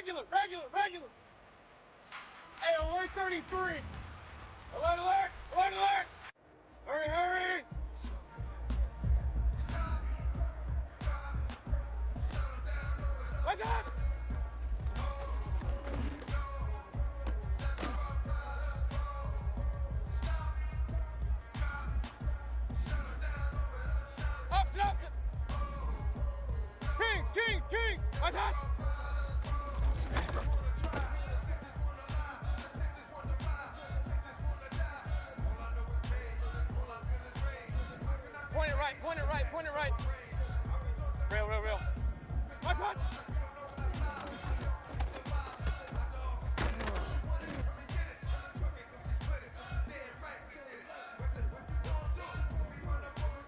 Regular. Hey, alert 33. Alert. Hurry. What's up? Up. Kings. What's up? Point it right. Real. What's up?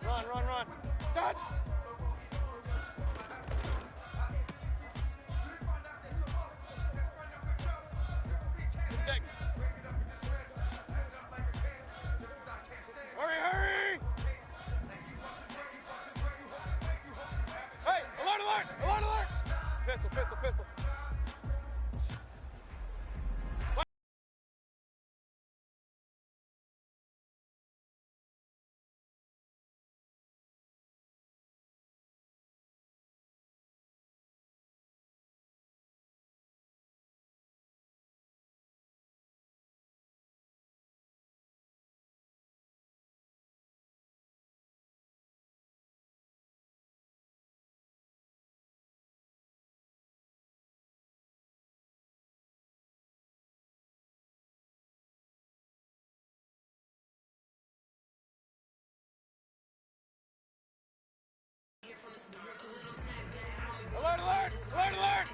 Run. Dodge. Hurry. Hey, alert. Pistol. Alert.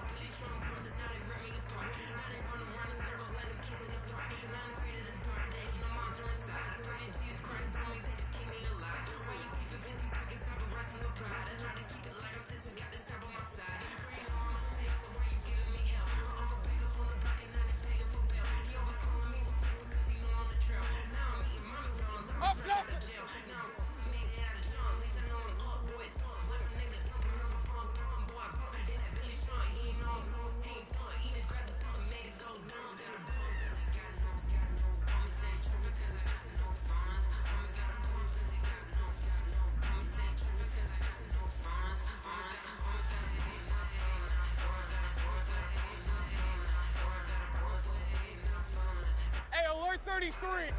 Hey, alert 33.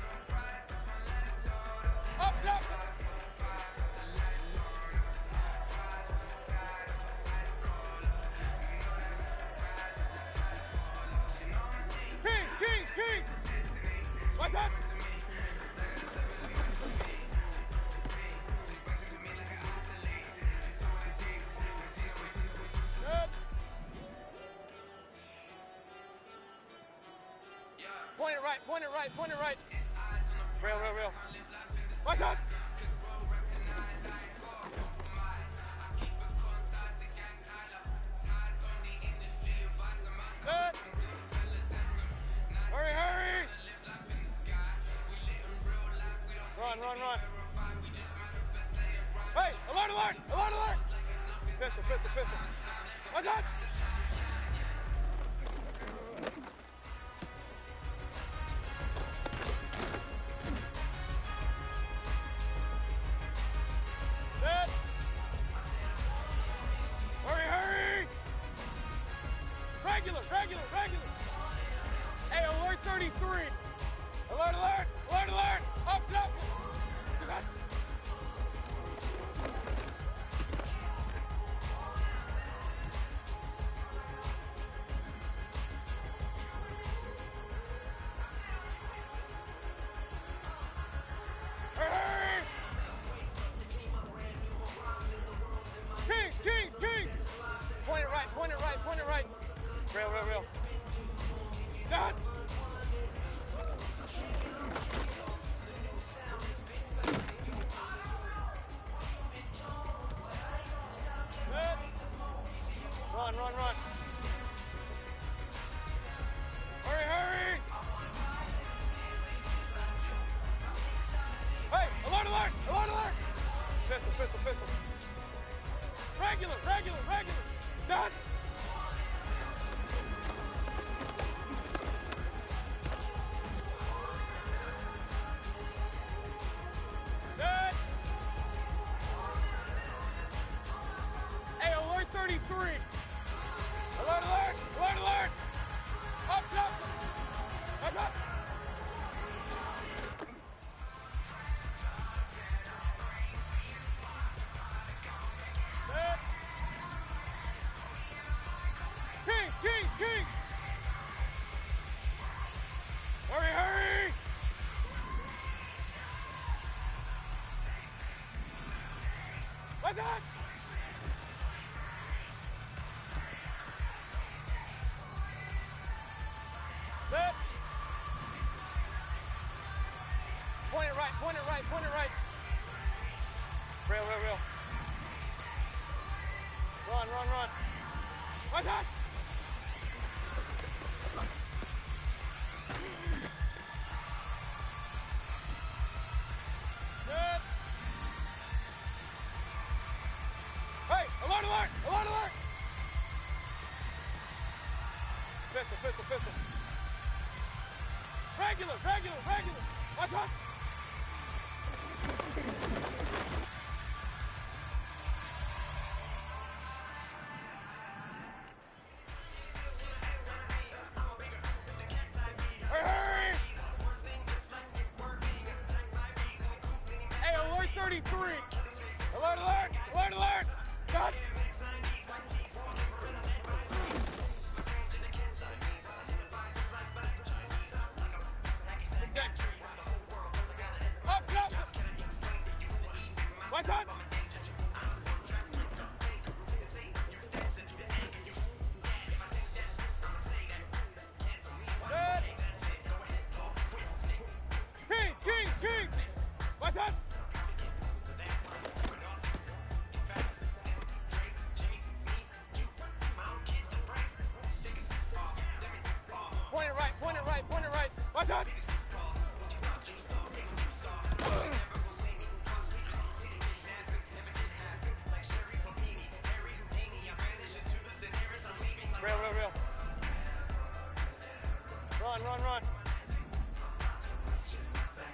Up. King. What's up? Good. Point it right. Real. What's up? Good. Hurry. Run. Hey, alert. Pistol. What's up? Good. Hurry. Regular. Hey, alert 33. Alert. Up. Hurry. King. Point it right. Real. Dodge. Good. Run. Hurry. Hey, alert. Pistol. Regular. Dodge. Watch out! Good. Point it right, point it right, point it right. Real, real, real. Run, run, run. Watch out! Good. Hey, alert, alert, alert, alert! Pistol, pistol, pistol. Regular, regular, regular. Watch out! Hurry, hurry! Hey, alert 33. Alert, alert, alert, alert. Cut. Up, up. Watch out. Good. Kings, kings, kings. Watch out. Point it right, point it right, point it right. Watch out. Real, real, real. Run, run, run.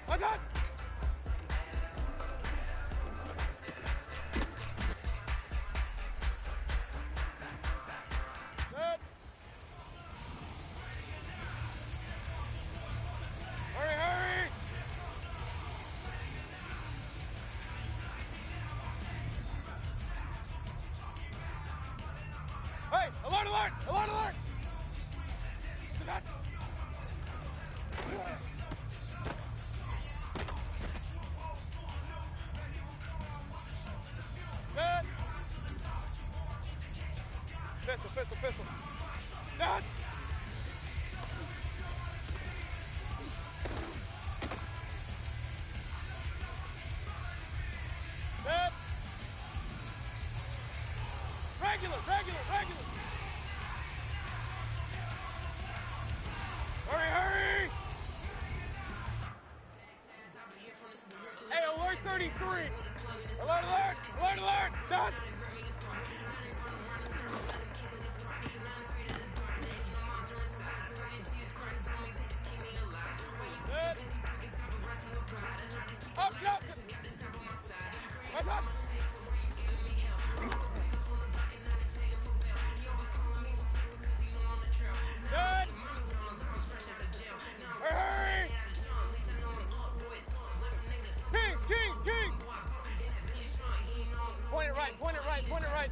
Watch out. Good. Hurry, hurry. Hey, alert, alert, alert, alert. Good. Pistol, pistol, pistol. Good. Good. Regular, regular, regular. Hurry, hurry. Hey, alert 33. Alert, alert, alert, alert. Done. Good. Up, up. Watch out. Good. Hurry. Kings, kings, kings. Point it right, point it right, point it right.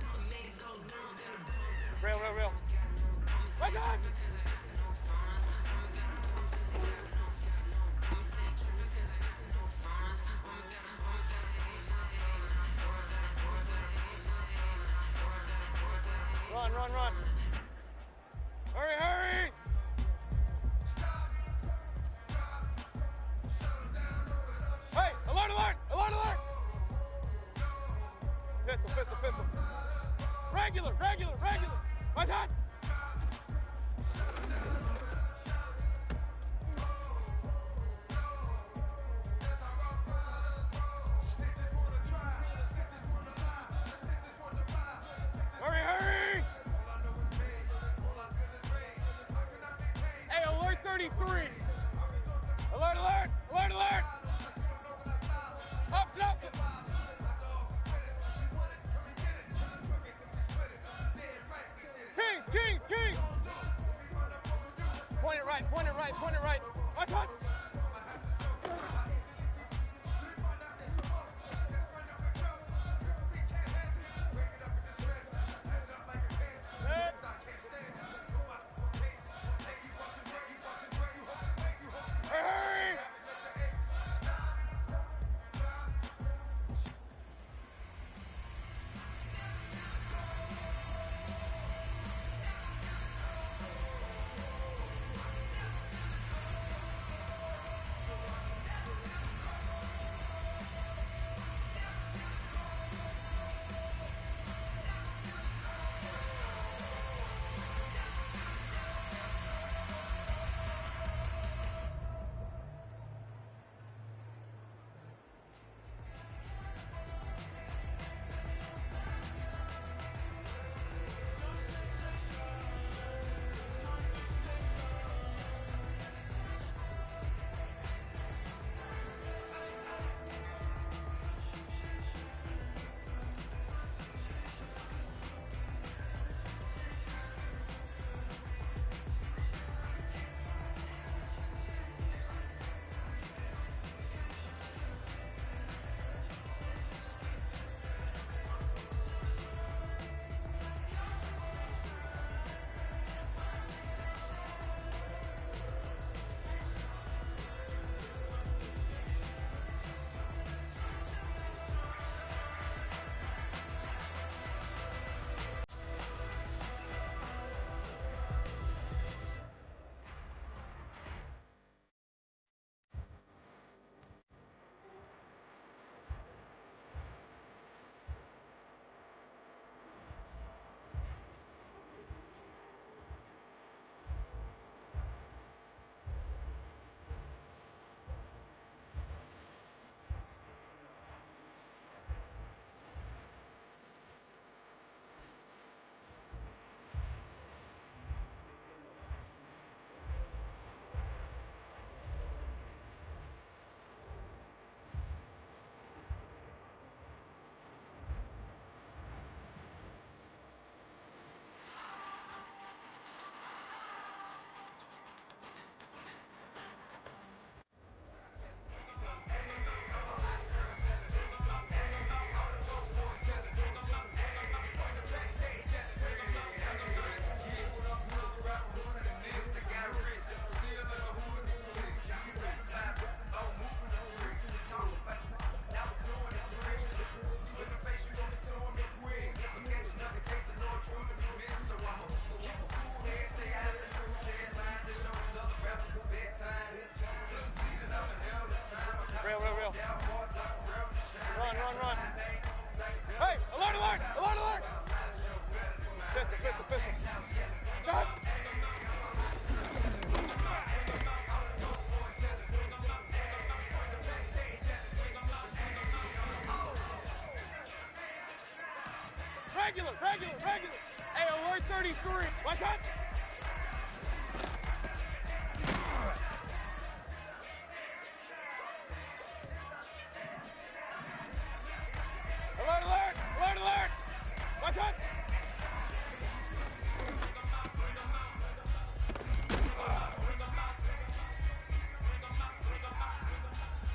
Real, real, real. Watch out. Run, run, run. Hurry, hurry. Hey, alert, alert, alert, alert. Pistol, pistol, pistol. Regular, regular, regular. Watch out. Hurry, hurry. Hey, alert 33. Alert, alert, alert, alert. Up, up. Kings, kings, kings. Point it right, point it right, point it right. Watch out. Good. Regular. Hey, alert 33. What's up? Alert. What's up?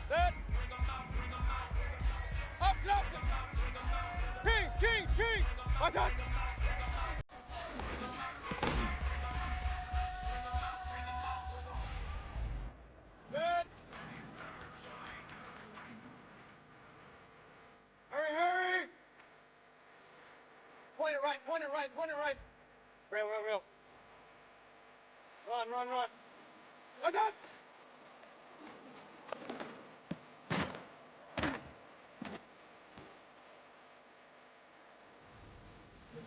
Set. Up. King. What's up? Good. Hurry. Point it right. Real. Run. What's up?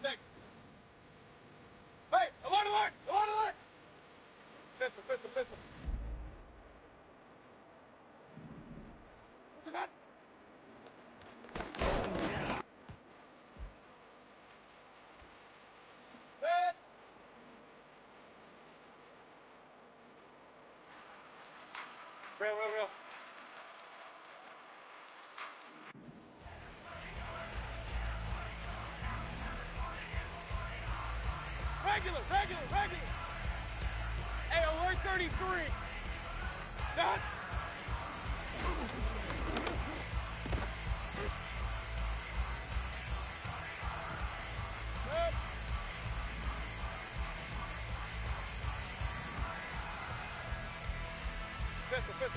Six. Hey, alert! Pistol. What's that? Set. Real. Regular. Hey, alert 33. Done. Good.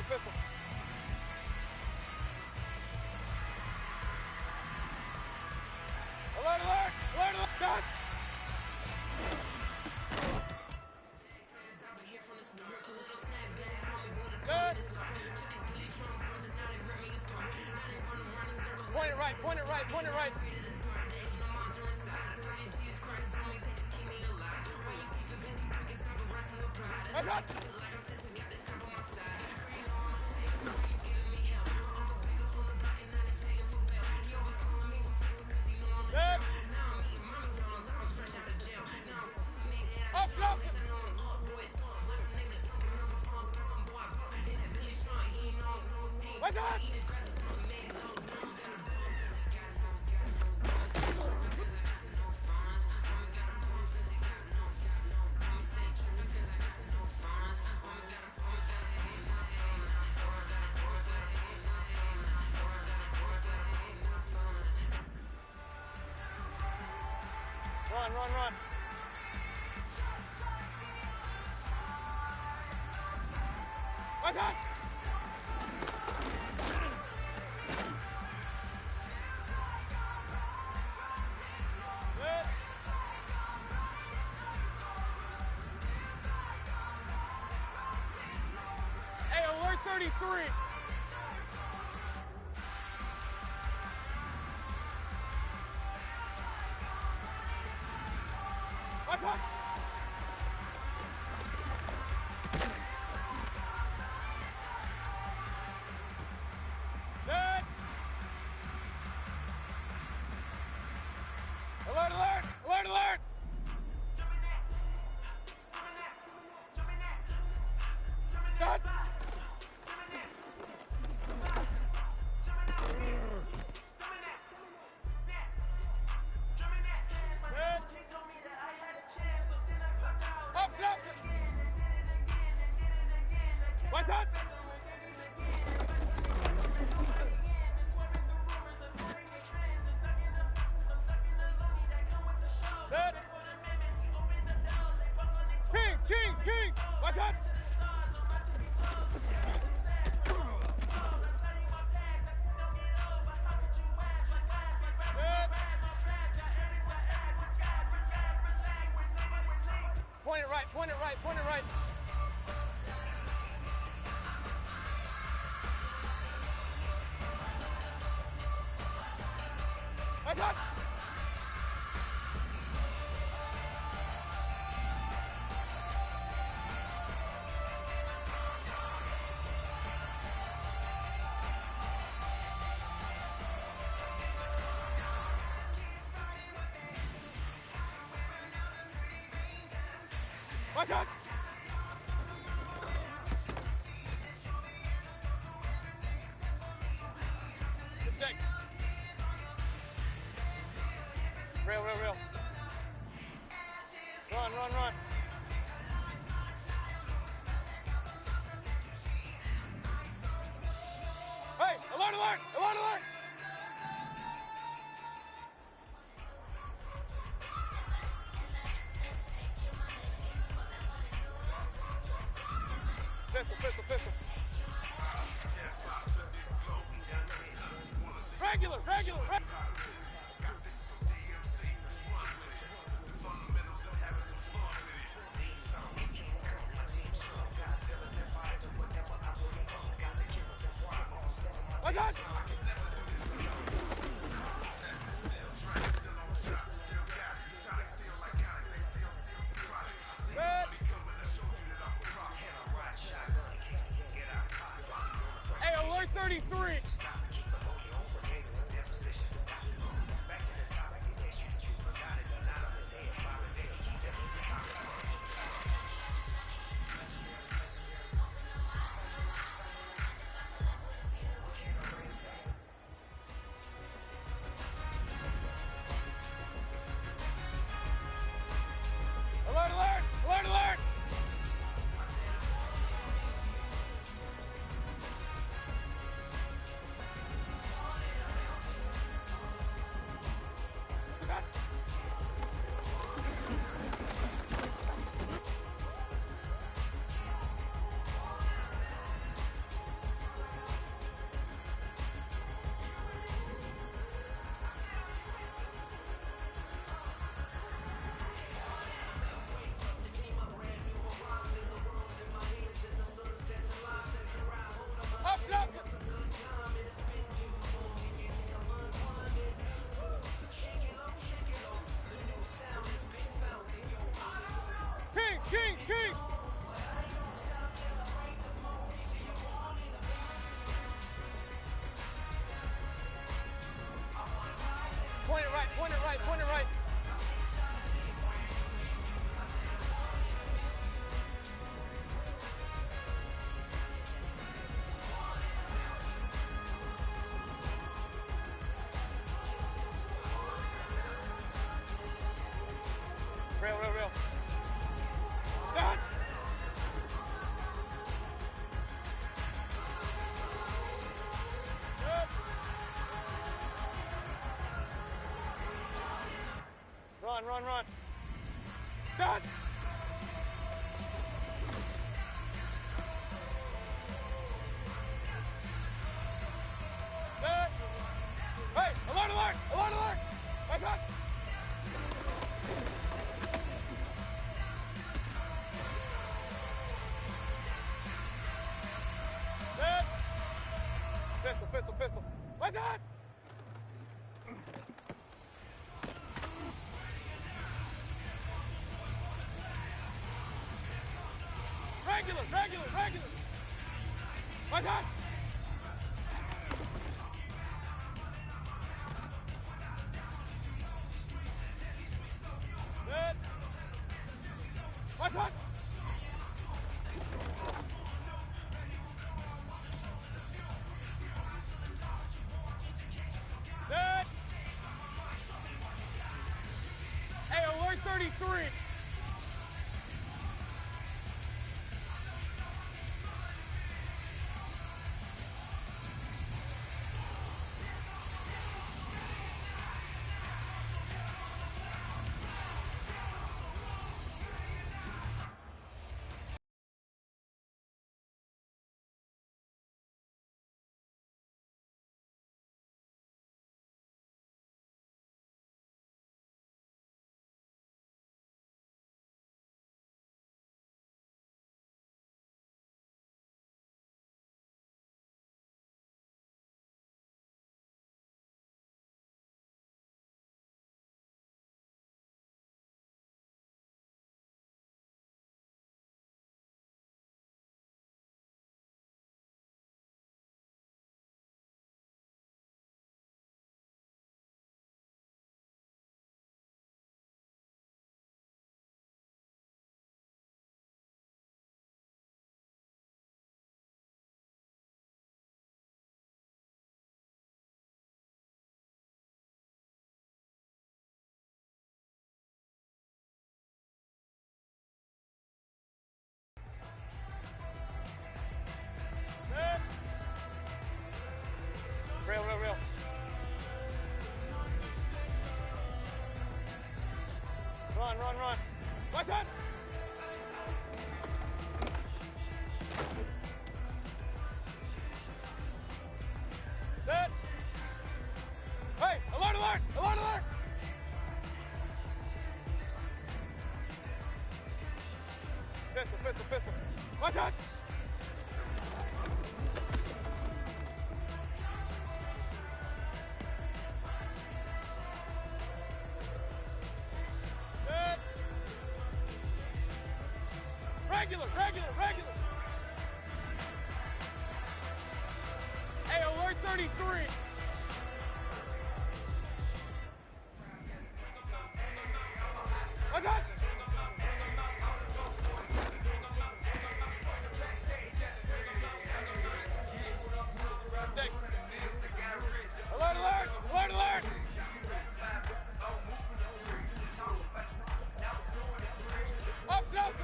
Pistol. Alert. Done. Good. Point it right. What's up? Good. Up. What's up? Run. What's up? Good. Hey, alert 33. What's up? Good. Alert. Done. Up. What's up? Good. King. What's up? Good. Point it right. What's up? Watch out! Check. Rail, rail, rail. Run, run, run. Hey, alert, alert, alert, alert! Pistol, pistol, pistol. Regular, regular, regular. Watch out! Good. Hey, alert 33. Alert, alert, alert, alert. Up, up. King, king, king. Point it right, point it right, point it right. Rail, rail, rail. Done. Good. Run, run, run. Done. Good. Hey, alert, alert, alert, alert. Watch out. Good. Pistol, pistol, pistol. Watch out. Regular, regular, regular. Watch out. Good. Watch out. Good. Hey, alert 33. Pistol, pistol, pistol. Watch out! Good. Regular, regular, regular. Hey, alert 33. Watch out! Alert, alert, alert, alert! Up, close!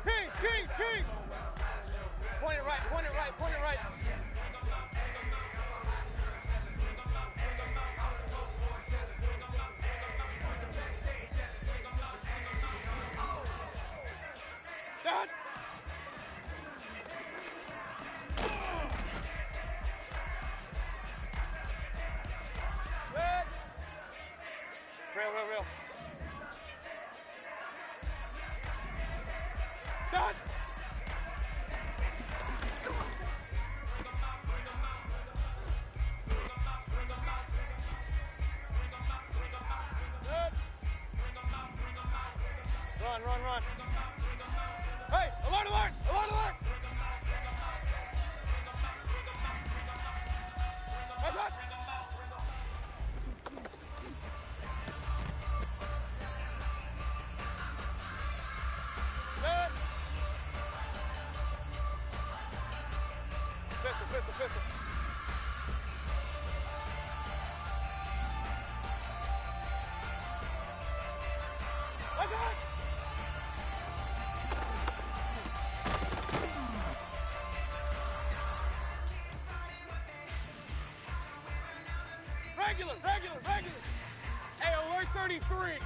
King, king, king! Point it right, point it right, point it right. Done! Good! Real, real, real. Done! Good! Run, run, run. Hey, alert, alert, alert, alert! Watch out! Good! Pistol, pistol, pistol. Watch out! Regular, regular, regular. Hey, alert 33.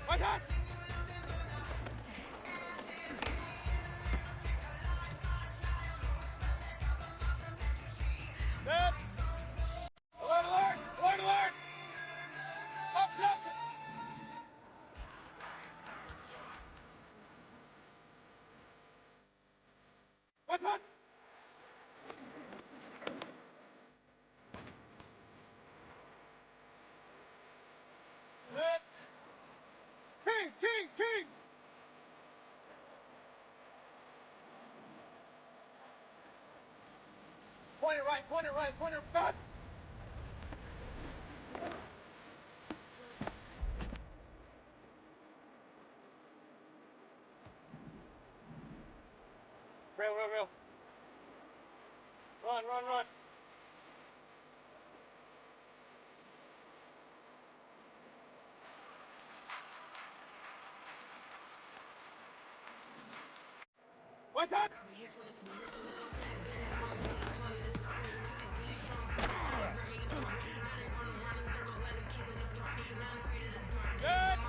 Watch out! Good. Alert, alert, alert, alert. Up, up. Watch out! Good. King, king, king. Point it right, point it right, point it back. Real, real, real. Run, run, run. Watch out! Good.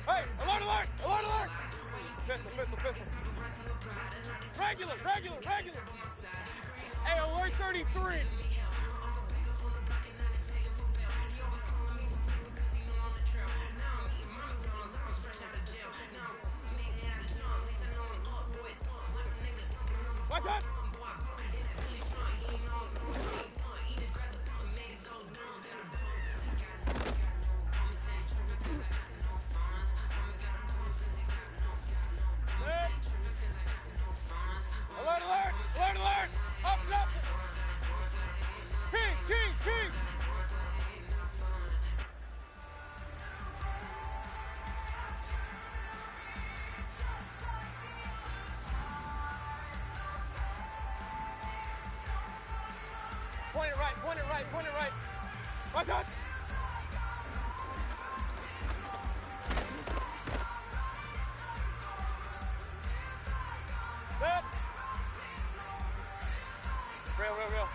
Hey, alert, alert, alert, alert. Pistol, pistol, pistol. Regular, regular, regular. Hey, alert 33. Watch out! Alert, alert, alert, alert! Up, up! King, king, king! Point it right, point it right, point it right. Watch out! Good. Real, real, real.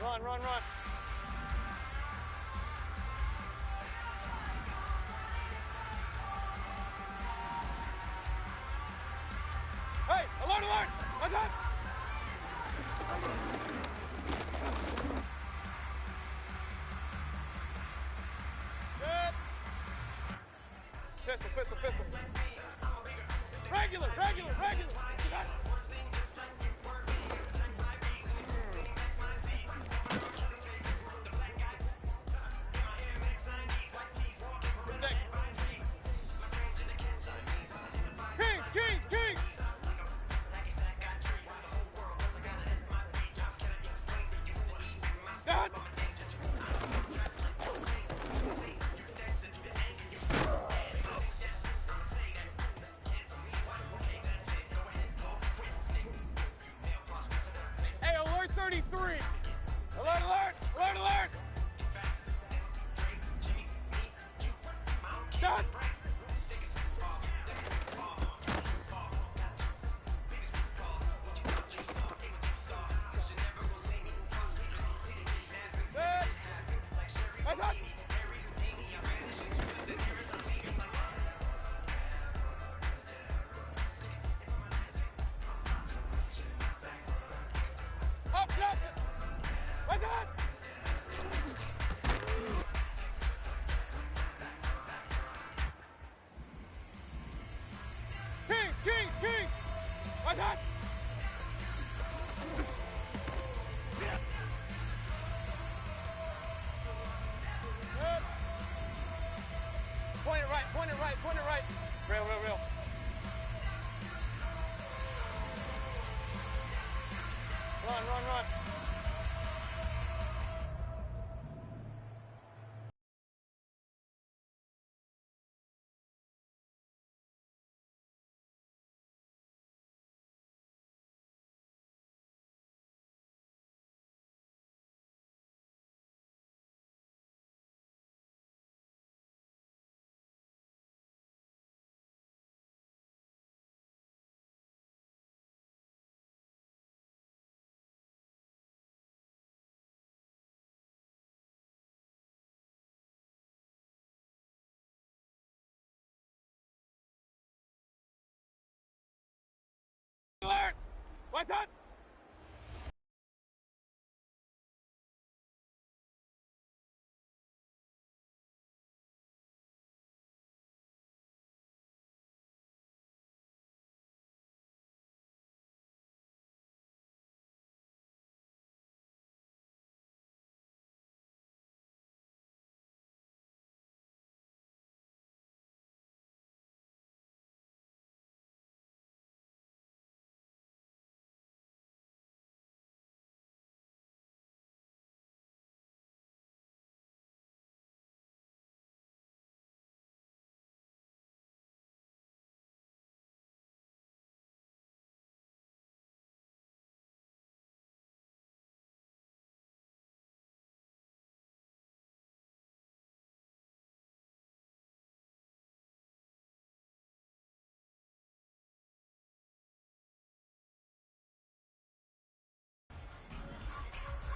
Run, run, run. Hey, alert, alert! What's up? Good. Pistol, pistol, pistol. Regular, regular, regular. King, king, king. God. Hey, alert 33. Alert, alert, alert, alert. God. Good. What's up? Up, up. What's up? King, king, king. What's up? Good. Point it right, point it right, point it right. Real, real, real. Run, run, run. Alert! What's up?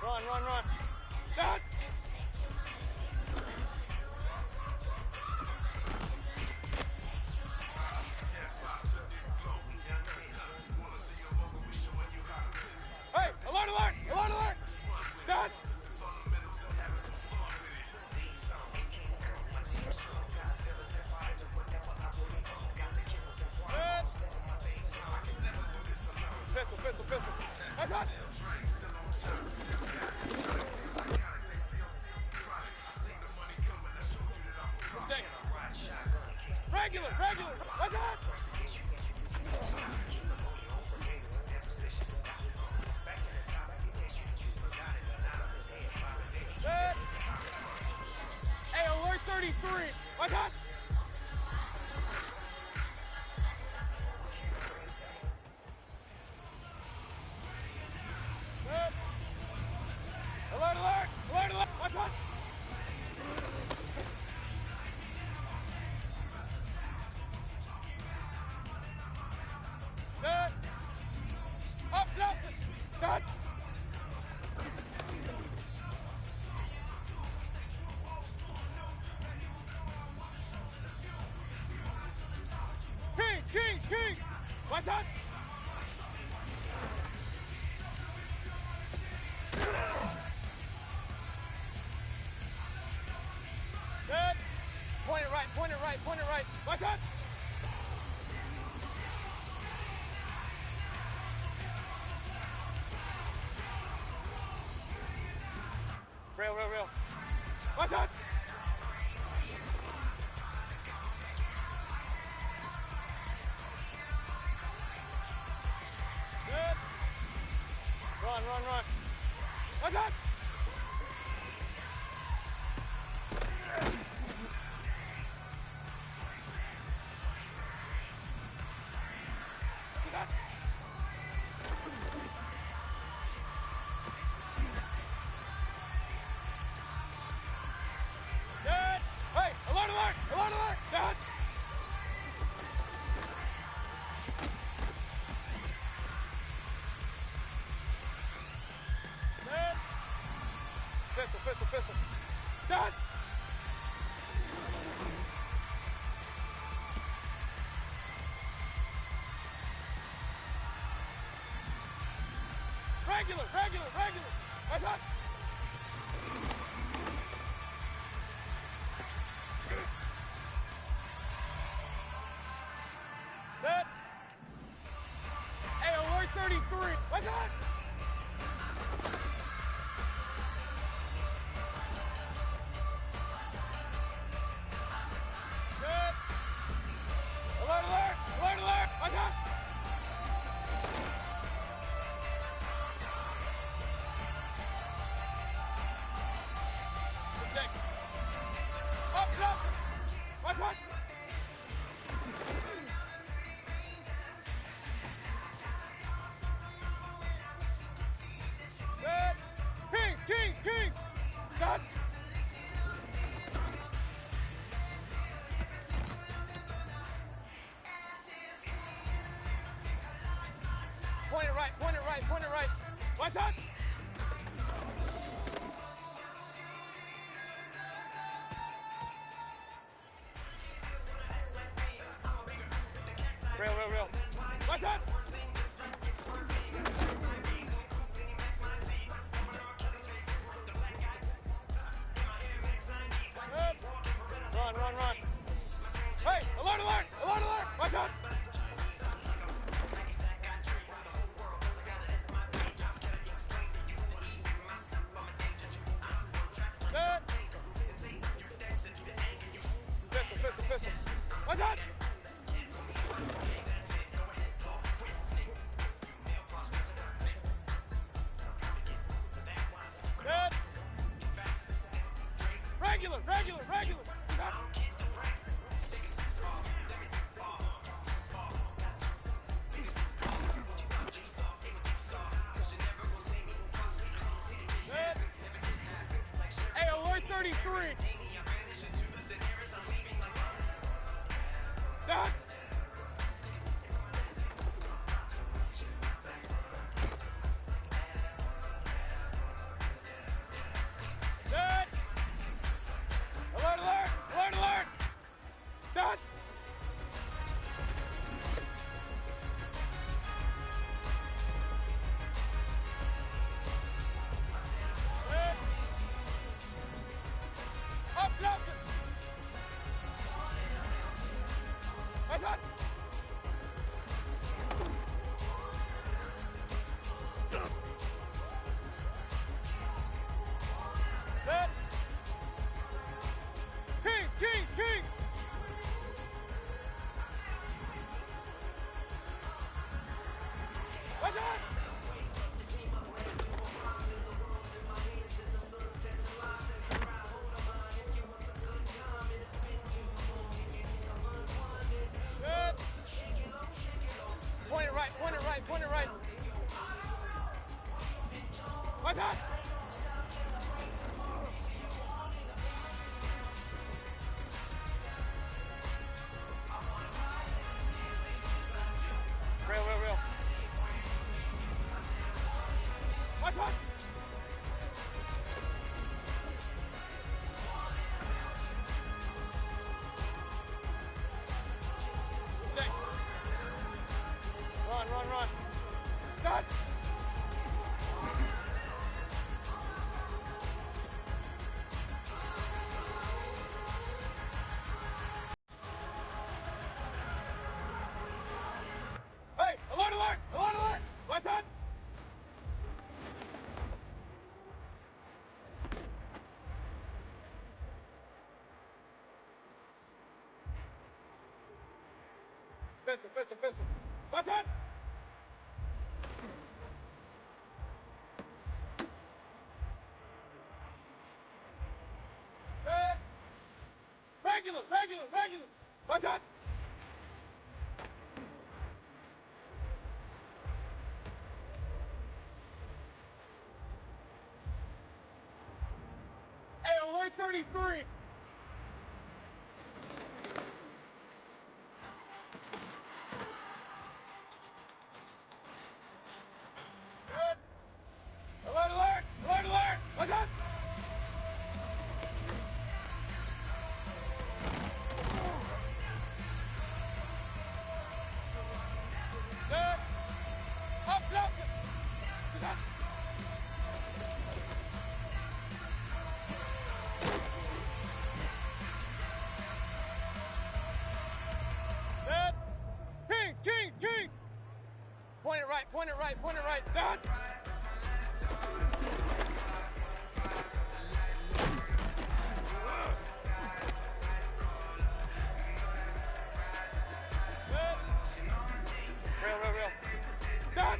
Run, run, run. God. Hey, alert, alert, alert, alert. God. Good. Pistol, pistol, pistol. What's up? Regular, regular. What's up? Good. Hey, alert 33. What's up? Good. Alert, alert, alert, alert. What's up? Good. Up, up. Good. Watch out! Good. Point it right, point it right, point it right. Watch out! Real, real, real. Watch out! Good. Run, run, run. Watch out! Good. Hey, alert, alert, alert, alert. Good. Good. Pistol, pistol, pistol. Good. Regular, regular, regular. Watch out. Good. Hey, alert 33. Watch out. Good. Alert, alert, alert, alert. Watch out. Protect. Up, up. Watch out. Good. Kings, kings, kings. Good. Point it right, point it right, point it right. Watch out. Real, real, real. Watch out. Good. Run, run, run. Hey, alert, alert, alert, alert. Watch out. Good. Pistol, pistol, pistol. Watch out. Good. Regular, regular, regular. Good. Good. Hey, alert 33. Good. Good. Alert, alert, alert, alert. Good. Good. Up, Pistol, pistol, pistol. Watch out! Regular, regular, regular. Watch out! Hey, alert 33. Good. Alert, alert, alert, alert. Watch out! Good. Up, up. Watch out. Good. Kings, kings, kings. Point it right, point it right, point it right. Down. Good. Real, real, real. Down.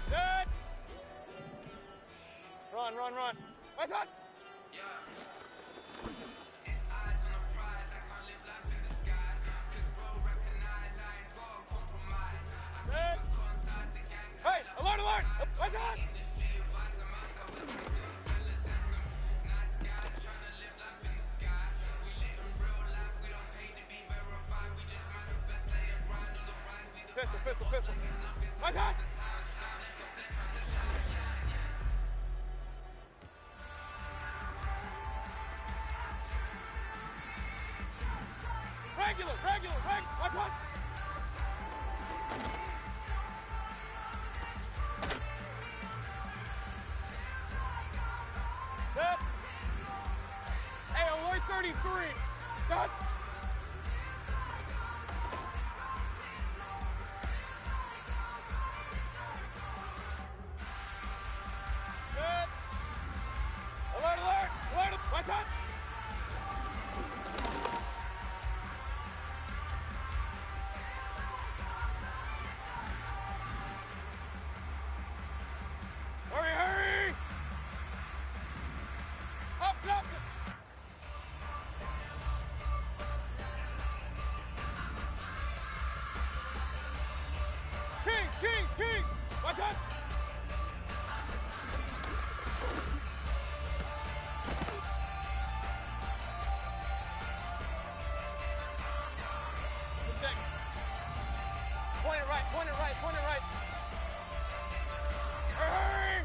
Good. Run, run, run. Watch out. Good. Hey, alert, alert. Watch out. Pistol, pistol, pistol. Watch out. Regular, regular, regular. Watch out. Good. Hey, alert 33. Stop. Good. Alert, alert, alert. Watch out. Hurry, hurry. Up, up. King, king, king. Watch out. Point it right, point it right, point it right. Hurry!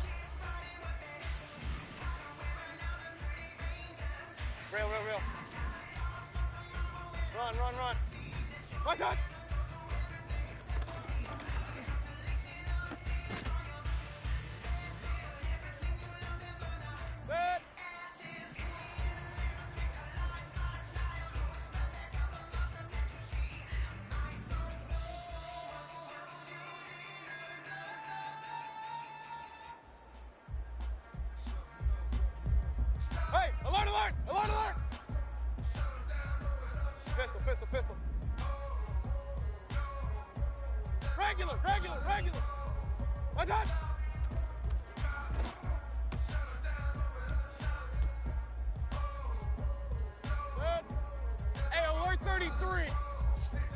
Real, real, real. Run, run, run. Watch out! Good. Hey, alert, alert, alert, alert! Pistol, pistol, pistol. Regular, regular, regular. Watch out! Good. Hey, alert 33.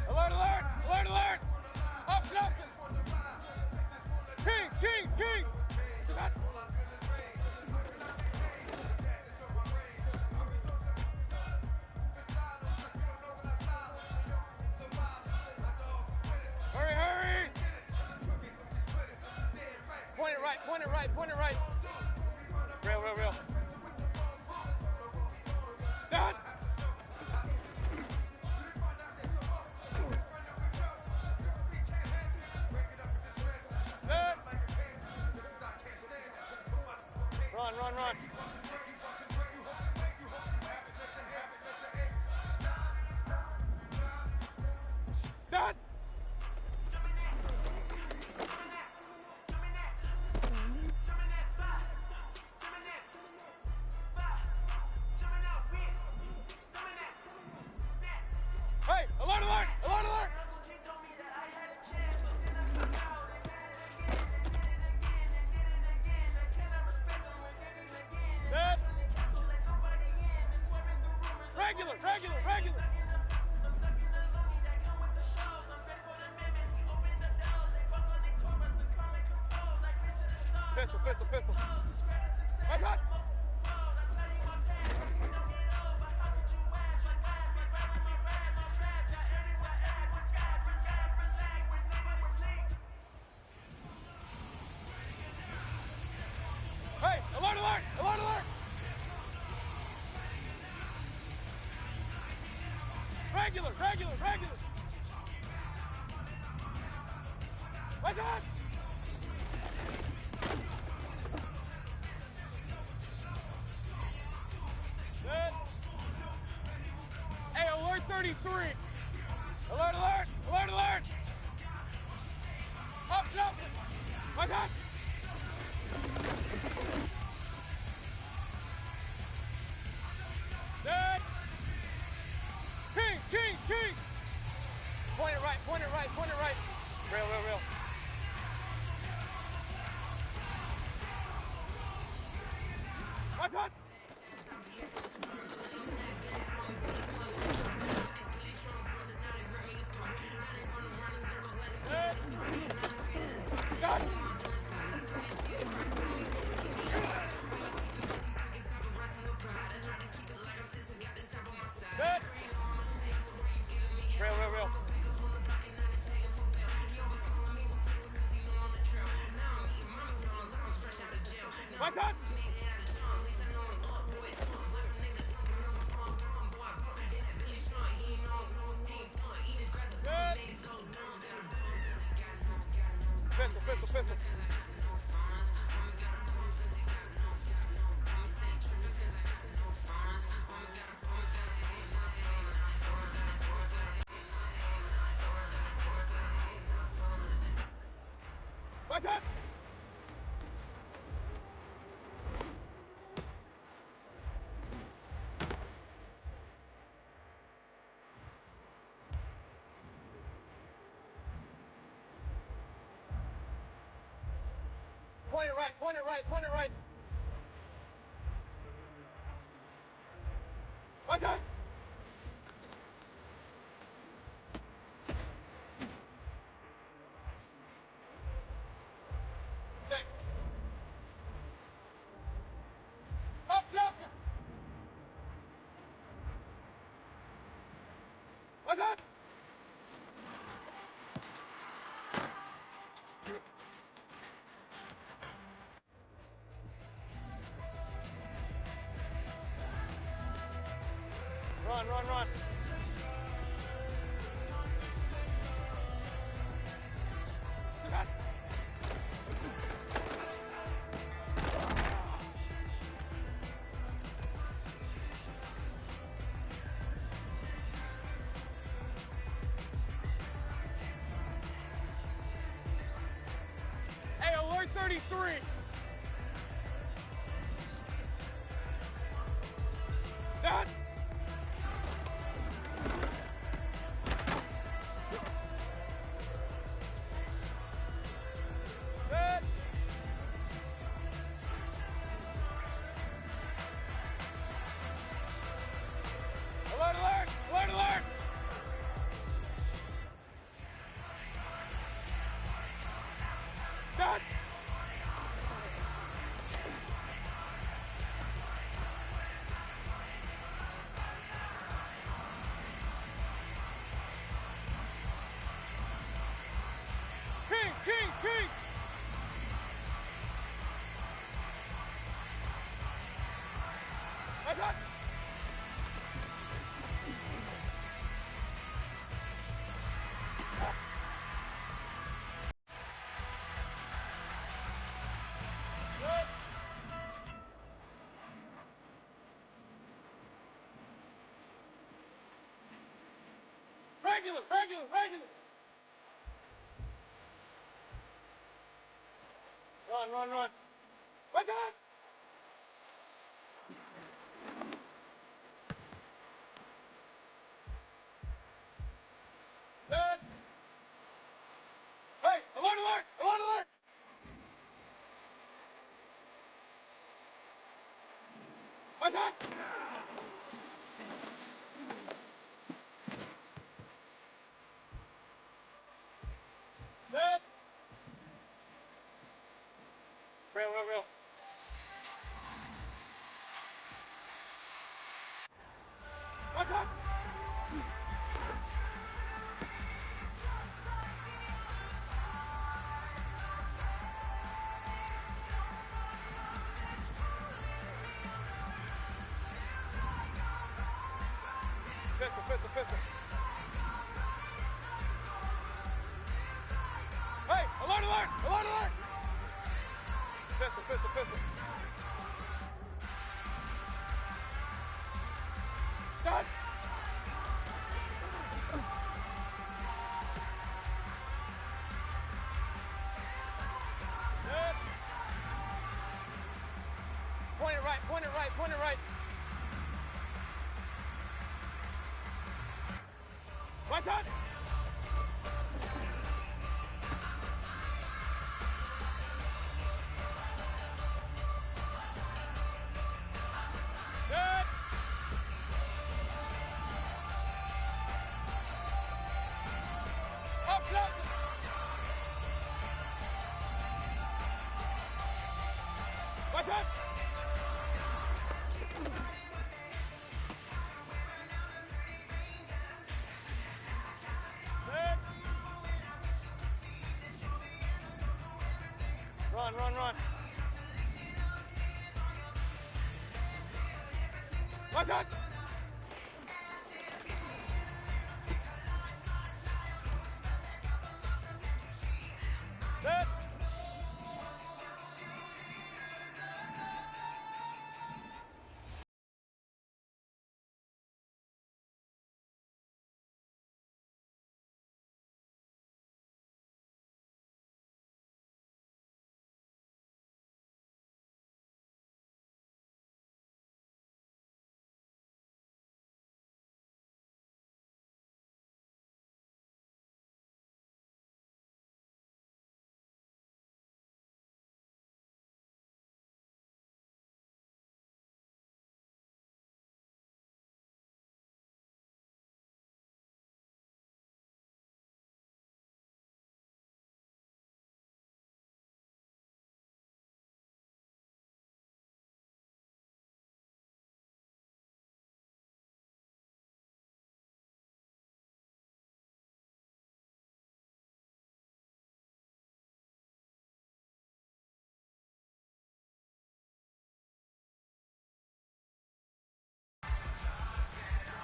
Alert, alert, alert, alert. Up, up. Kings, kings, kings. Hurry, hurry. Point it right, point it right, point it right. Real, real, real. Down. Good. Run, run, run. Done. Regular, regular, regular. Pistol, pistol, pistol. Right on. Hey, alert, alert, alert, alert. Regular, regular, regular. Right on. Good. Hey, alert 33. Alert, alert, alert, alert. Up, jump. Right on. Good. King, king, king. Point it right, point it right, point it right. Real, real, real. Right on. Good. Got it. Good. Real, real, real. Right on. Good. Pistol, pistol, pistol. Right on. Point it right, point it right, point it right. Right on. Okay. Up, jump. Right on. Run, run, run. Right on. Hey, alert 33. Done. Good. Alert, alert, alert, alert. Done. King, king, king. Right on. Good. Regular, regular, regular. Run, run, run. Right on. Good. Hey, alert, alert, alert, alert. Right on. Real. Watch out! Pistol. Hey, alert! Pistol. Done! Good. Point it right. Right on! Good! Up close! Right on! Run. Watch out! Good.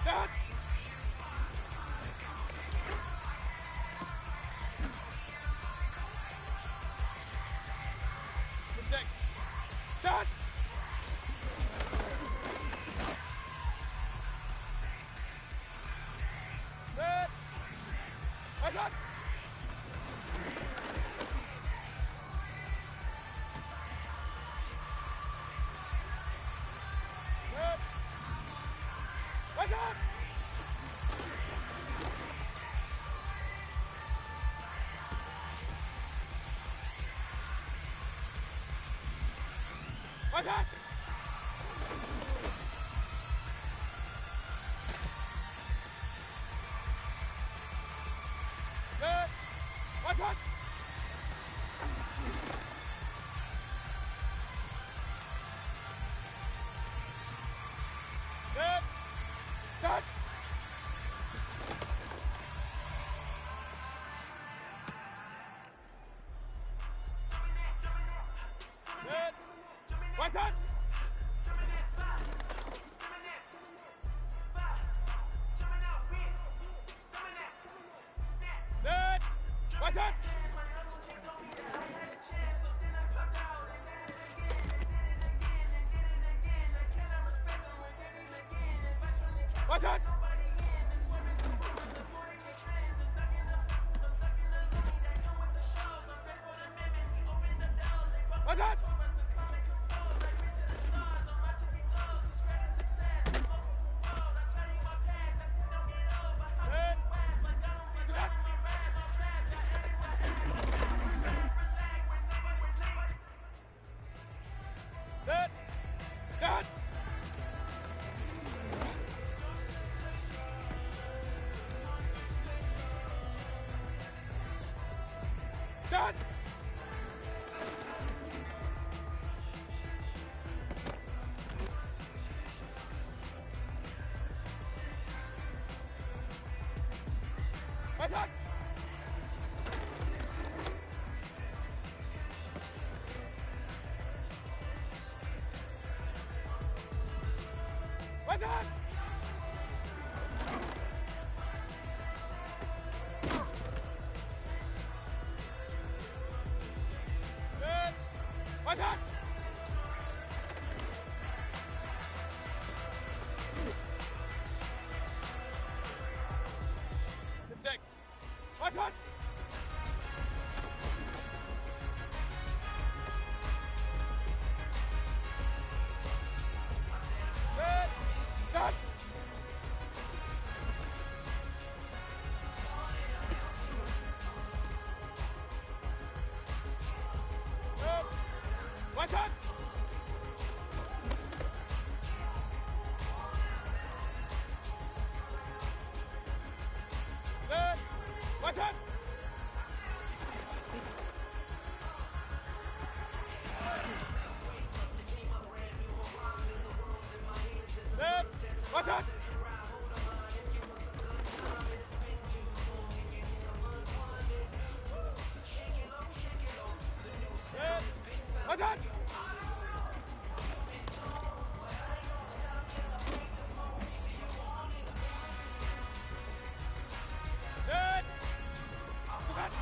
Done! Protect. Done! Good! Watch out! Good! Watch out! Watch out! Good! Watch out! Good! Done! Good! Watch out! Good! Watch out! Watch out! Watch out! Good! Good! Done! Done! Weapon! Good. Weapon! Good stick. Weapon! Good. Done. Good. Weapon! Good. Weapon! Good. Weapon! Good. Weapon! Good. Weapon!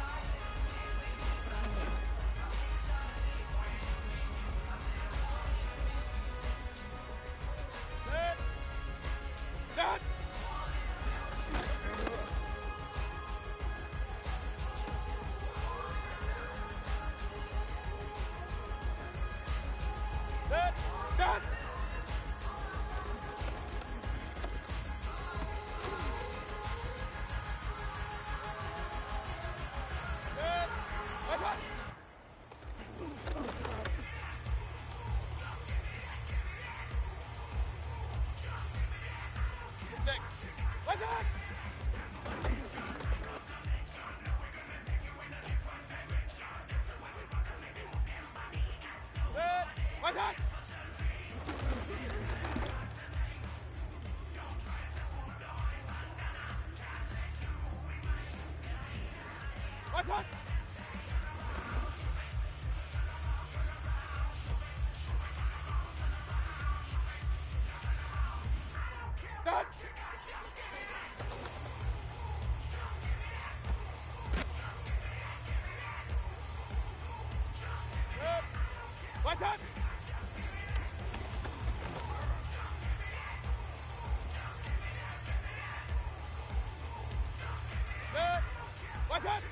Good. Done. Good. Done. Good. Weapon! Good stick. Weapon! Good. Weapon! Weapon! Done. Good. Weapon! Good. Weapon!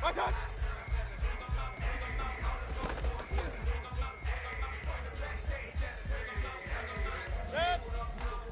Weapon! Good.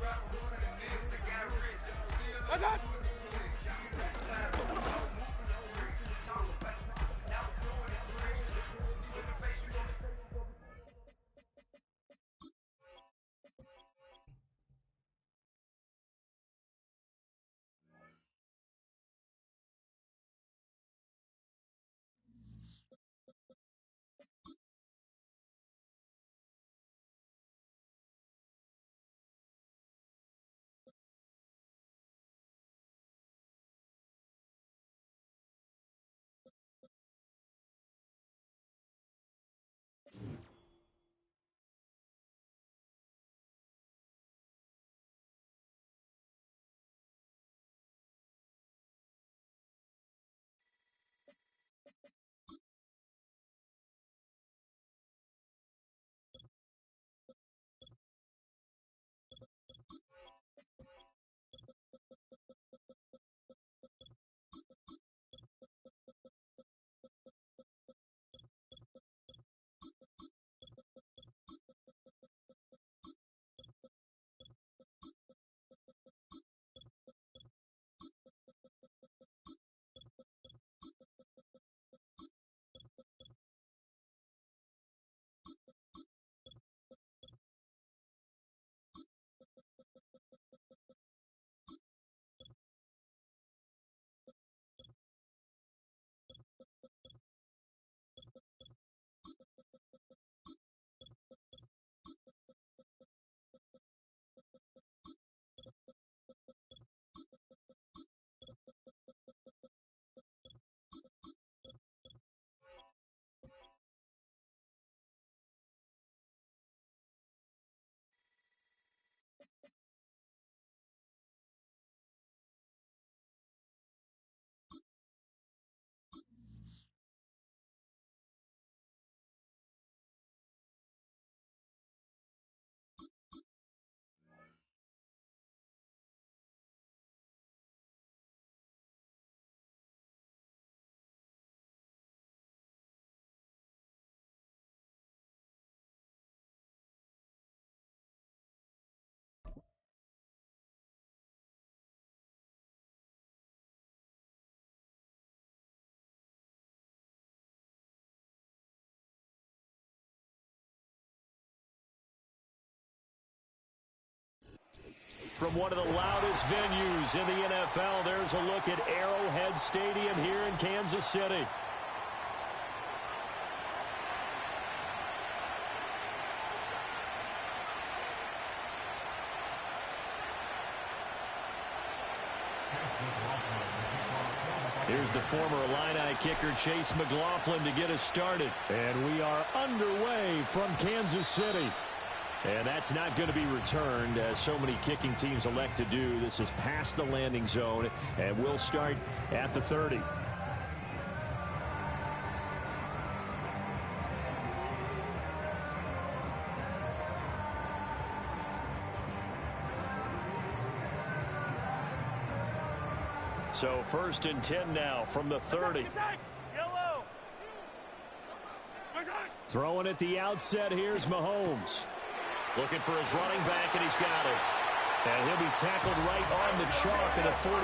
From one of the loudest venues in the NFL, there's a look at Arrowhead Stadium here in Kansas City. Here's the former Illini kicker Chase McLaughlin to get us started. And we are underway from Kansas City. And that's not going to be returned, as so many kicking teams elect to do. This is past the landing zone, and we'll start at the 30. So 1st and 10 now from the 30. Throwing at the outset, here's Mahomes. Looking for his running back, and he's got it. And he'll be tackled right on the chalk at the 45.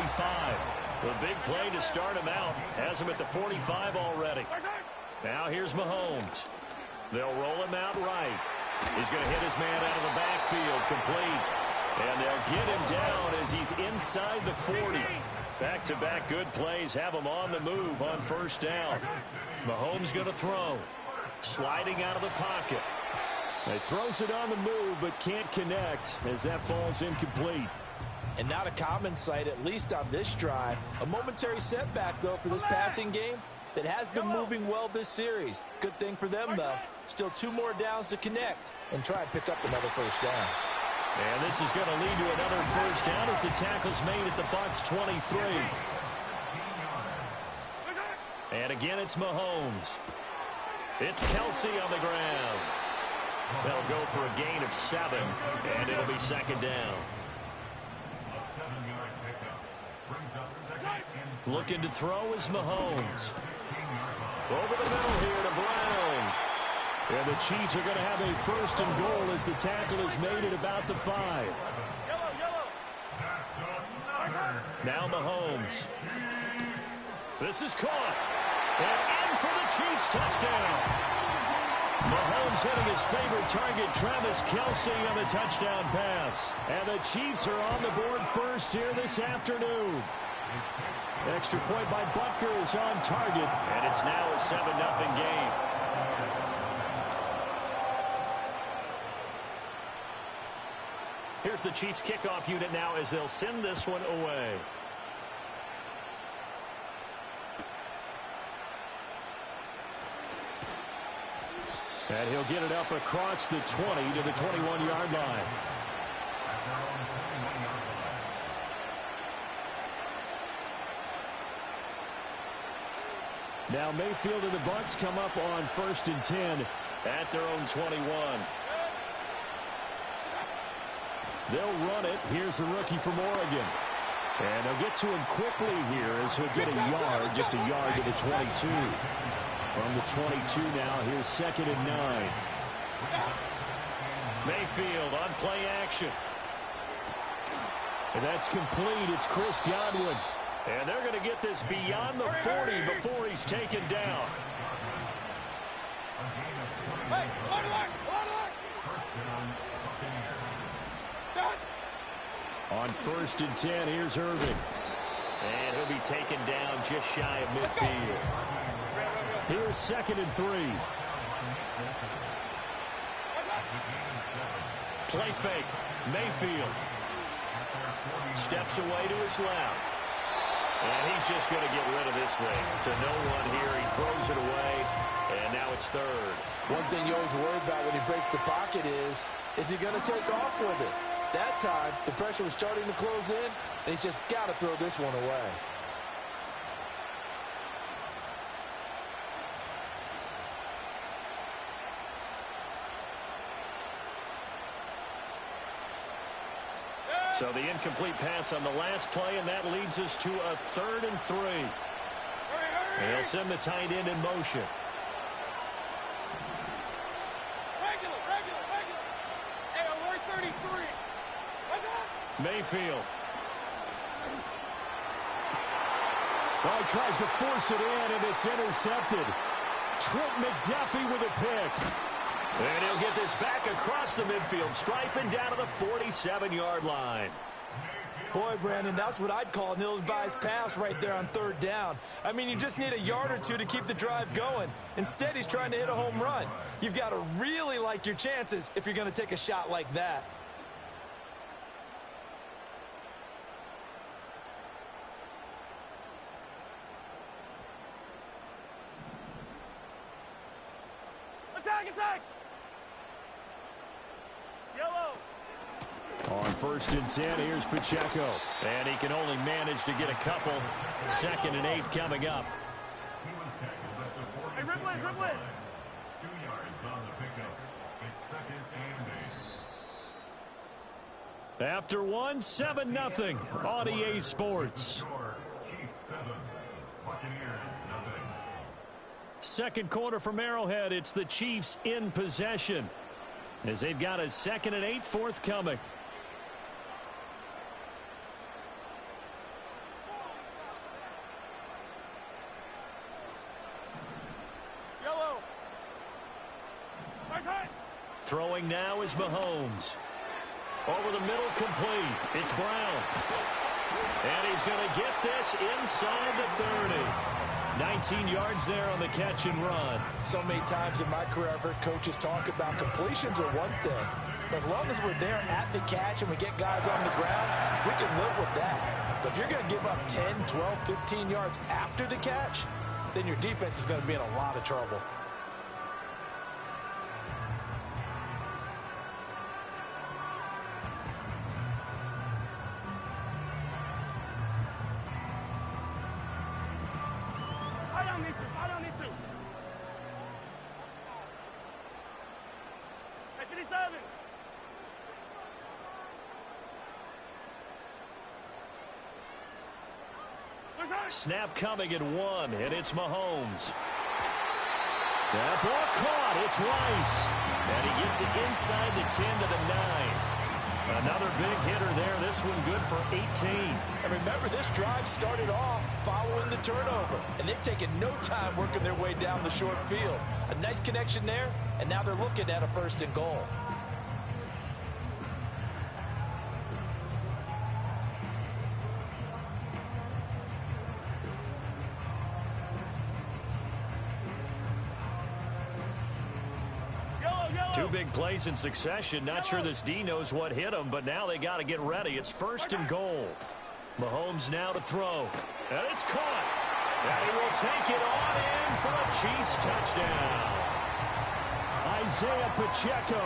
The big play to start him out. Has him at the 45 already. Now here's Mahomes. They'll roll him out right. He's going to hit his man out of the backfield, complete. And they'll get him down as he's inside the 40. Back-to-back good plays have him on the move on 1st down. Mahomes going to throw. Sliding out of the pocket. He throws it on the move, but can't connect as that falls incomplete. And not a common sight, at least on this drive. A momentary setback, though, for this passing game that has been moving well this series. Good thing for them, though. Still 2 more downs to connect and try and pick up another 1st down. And this is going to lead to another 1st down as the tackle's made at the Bucs 23. And again, it's Mahomes. It's Kelsey on the ground. They'll go for a gain of 7, and it'll be 2nd down. Looking to throw is Mahomes. Over the middle here to Brown. And the Chiefs are going to have a 1st and goal as the tackle is made at about the 5. Now Mahomes. This is caught. And in for the Chiefs touchdown. Mahomes hitting his favorite target, Travis Kelsey, on the touchdown pass. And the Chiefs are on the board first here this afternoon. Extra point by Butker is on target. And it's now a 7-0 game. Here's the Chiefs kickoff unit now as they'll send this one away. And he'll get it up across the 20 to the 21-yard line. Now Mayfield and the Bucs come up on 1st and 10 at their own 21. They'll run it. Here's the rookie from Oregon. And they'll get to him quickly here as he'll get a yard, just a yard to the 22. From the 22 now, here's 2nd and 9. Mayfield on play action. And that's complete. It's Chris Godwin. And they're going to get this beyond the 40 before he's taken down. Hey, on 1st and 10, here's Irving. And he'll be taken down just shy of midfield. Here's 2nd and 3. Play fake. Mayfield steps away to his left. And he's just going to get rid of this thing to no one here. He throws it away, and now it's 3rd. One thing you always worry about when he breaks the pocket is he going to take off with it? That time, the pressure was starting to close in, and he's just got to throw this one away. So the incomplete pass on the last play, and that leads us to a 3rd and 3. And he'll send the tight end in motion. Regular. Hey, alert 33. Mayfield. Well, he tries to force it in, and it's intercepted. Trent McDuffie with a pick. And he'll get this back across the midfield stripe and down to the 47-yard line. Boy, Brandon, that's what I'd call an ill-advised pass right there on third down. I mean, you just need a yard or two to keep the drive going. Instead, he's trying to hit a home run. You've got to really like your chances if you're going to take a shot like that. Attack! Yellow! On 1st and 10, here's Pacheco. And he can only manage to get a couple. 2nd and 8 coming up. Hey, dribble it! 2 yards on the pickup. It's 2nd and 8. After 1, 7-0 on EA Sports. Chiefs 7, Buccaneers 0. Second quarter from Arrowhead. It's the Chiefs in possession, as they've got a 2nd and 8 forthcoming. Yellow! Nice hit! Throwing now is Mahomes. Over the middle, complete. It's Brown. And he's going to get this inside the 30. 19 yards there on the catch and run. So many times in my career, I've heard coaches talk about completions are one thing. But as long as we're there at the catch and we get guys on the ground, we can live with that. But if you're going to give up 10, 12, 15 yards after the catch, then your defense is going to be in a lot of trouble. Eye on these two. Hey, 57. Snap coming at 1, and it's Mahomes. That ball caught. It's Rice. And he gets it inside the 10 to the 9. Another big hitter there. This one good for 18. And remember, this drive started off following the turnover. And they've taken no time working their way down the short field. A nice connection there, and now they're looking at a 1st and goal. Two big plays in succession. Not sure this D knows what hit him, but now they got to get ready. It's 1st and goal. Mahomes now to throw. And it's caught. And he will take it on in for a Chiefs touchdown. Isaiah Pacheco.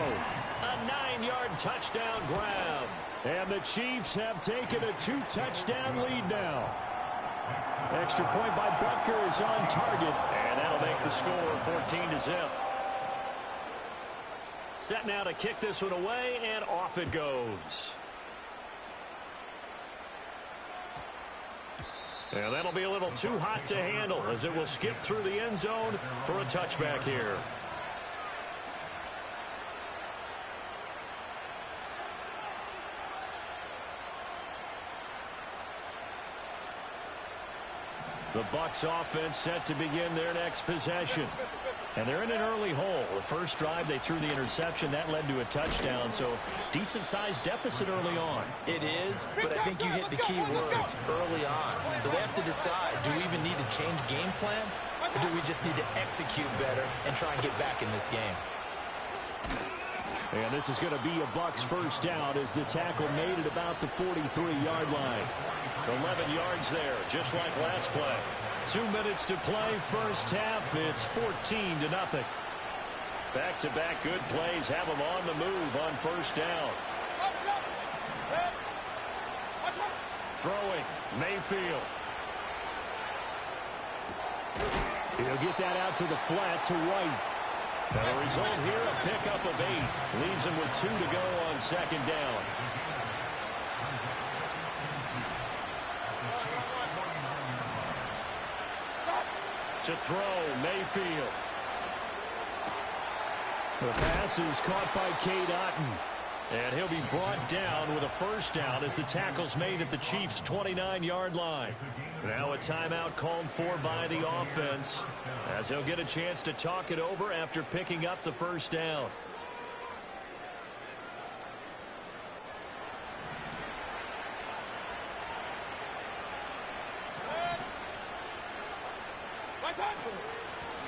A 9-yard touchdown grab. And the Chiefs have taken a 2-touchdown lead now. Extra point by Butker is on target. And that'll make the score 14-0. Set now to kick this one away, and off it goes. And that'll be a little too hot to handle, as it will skip through the end zone for a touchback here. The Bucs offense set to begin their next possession. And they're in an early hole. The first drive, they threw the interception. That led to a touchdown, so decent-sized deficit early on. It is, but I think you hit the key words early on. So they have to decide, do we even need to change game plan, or do we just need to execute better and try and get back in this game? And this is going to be a Bucs first down as the tackle made at about the 43-yard line. 11 yards there, just like last play. 2 minutes to play first half. It's 14-0. Back-to-back good plays have them on the move on first down. Throwing, Mayfield. He'll get that out to the flat to White. And the result here, a pickup of 8. Leaves him with 2 to go on 2nd down. To throw, Mayfield. The pass is caught by Cade Otton. And he'll be brought down with a first down as the tackle's made at the Chiefs' 29-yard line. Now a timeout called for by the offense, as he'll get a chance to talk it over after picking up the first down.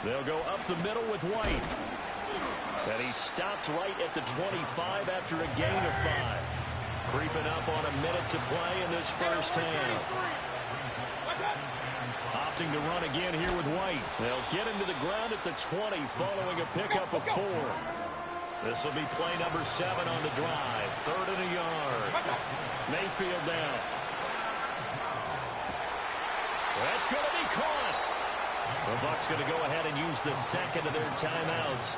They'll go up the middle with White. And he stopped right at the 25 after a gain of 5. Creeping up on a minute to play in this first half. Opting to run again here with White. They'll get him to the ground at the 20 following a pickup of 4. This will be play number 7 on the drive. 3rd and a yard. Mayfield down. That's going to be caught. The Bucs going to go ahead and use the second of their timeouts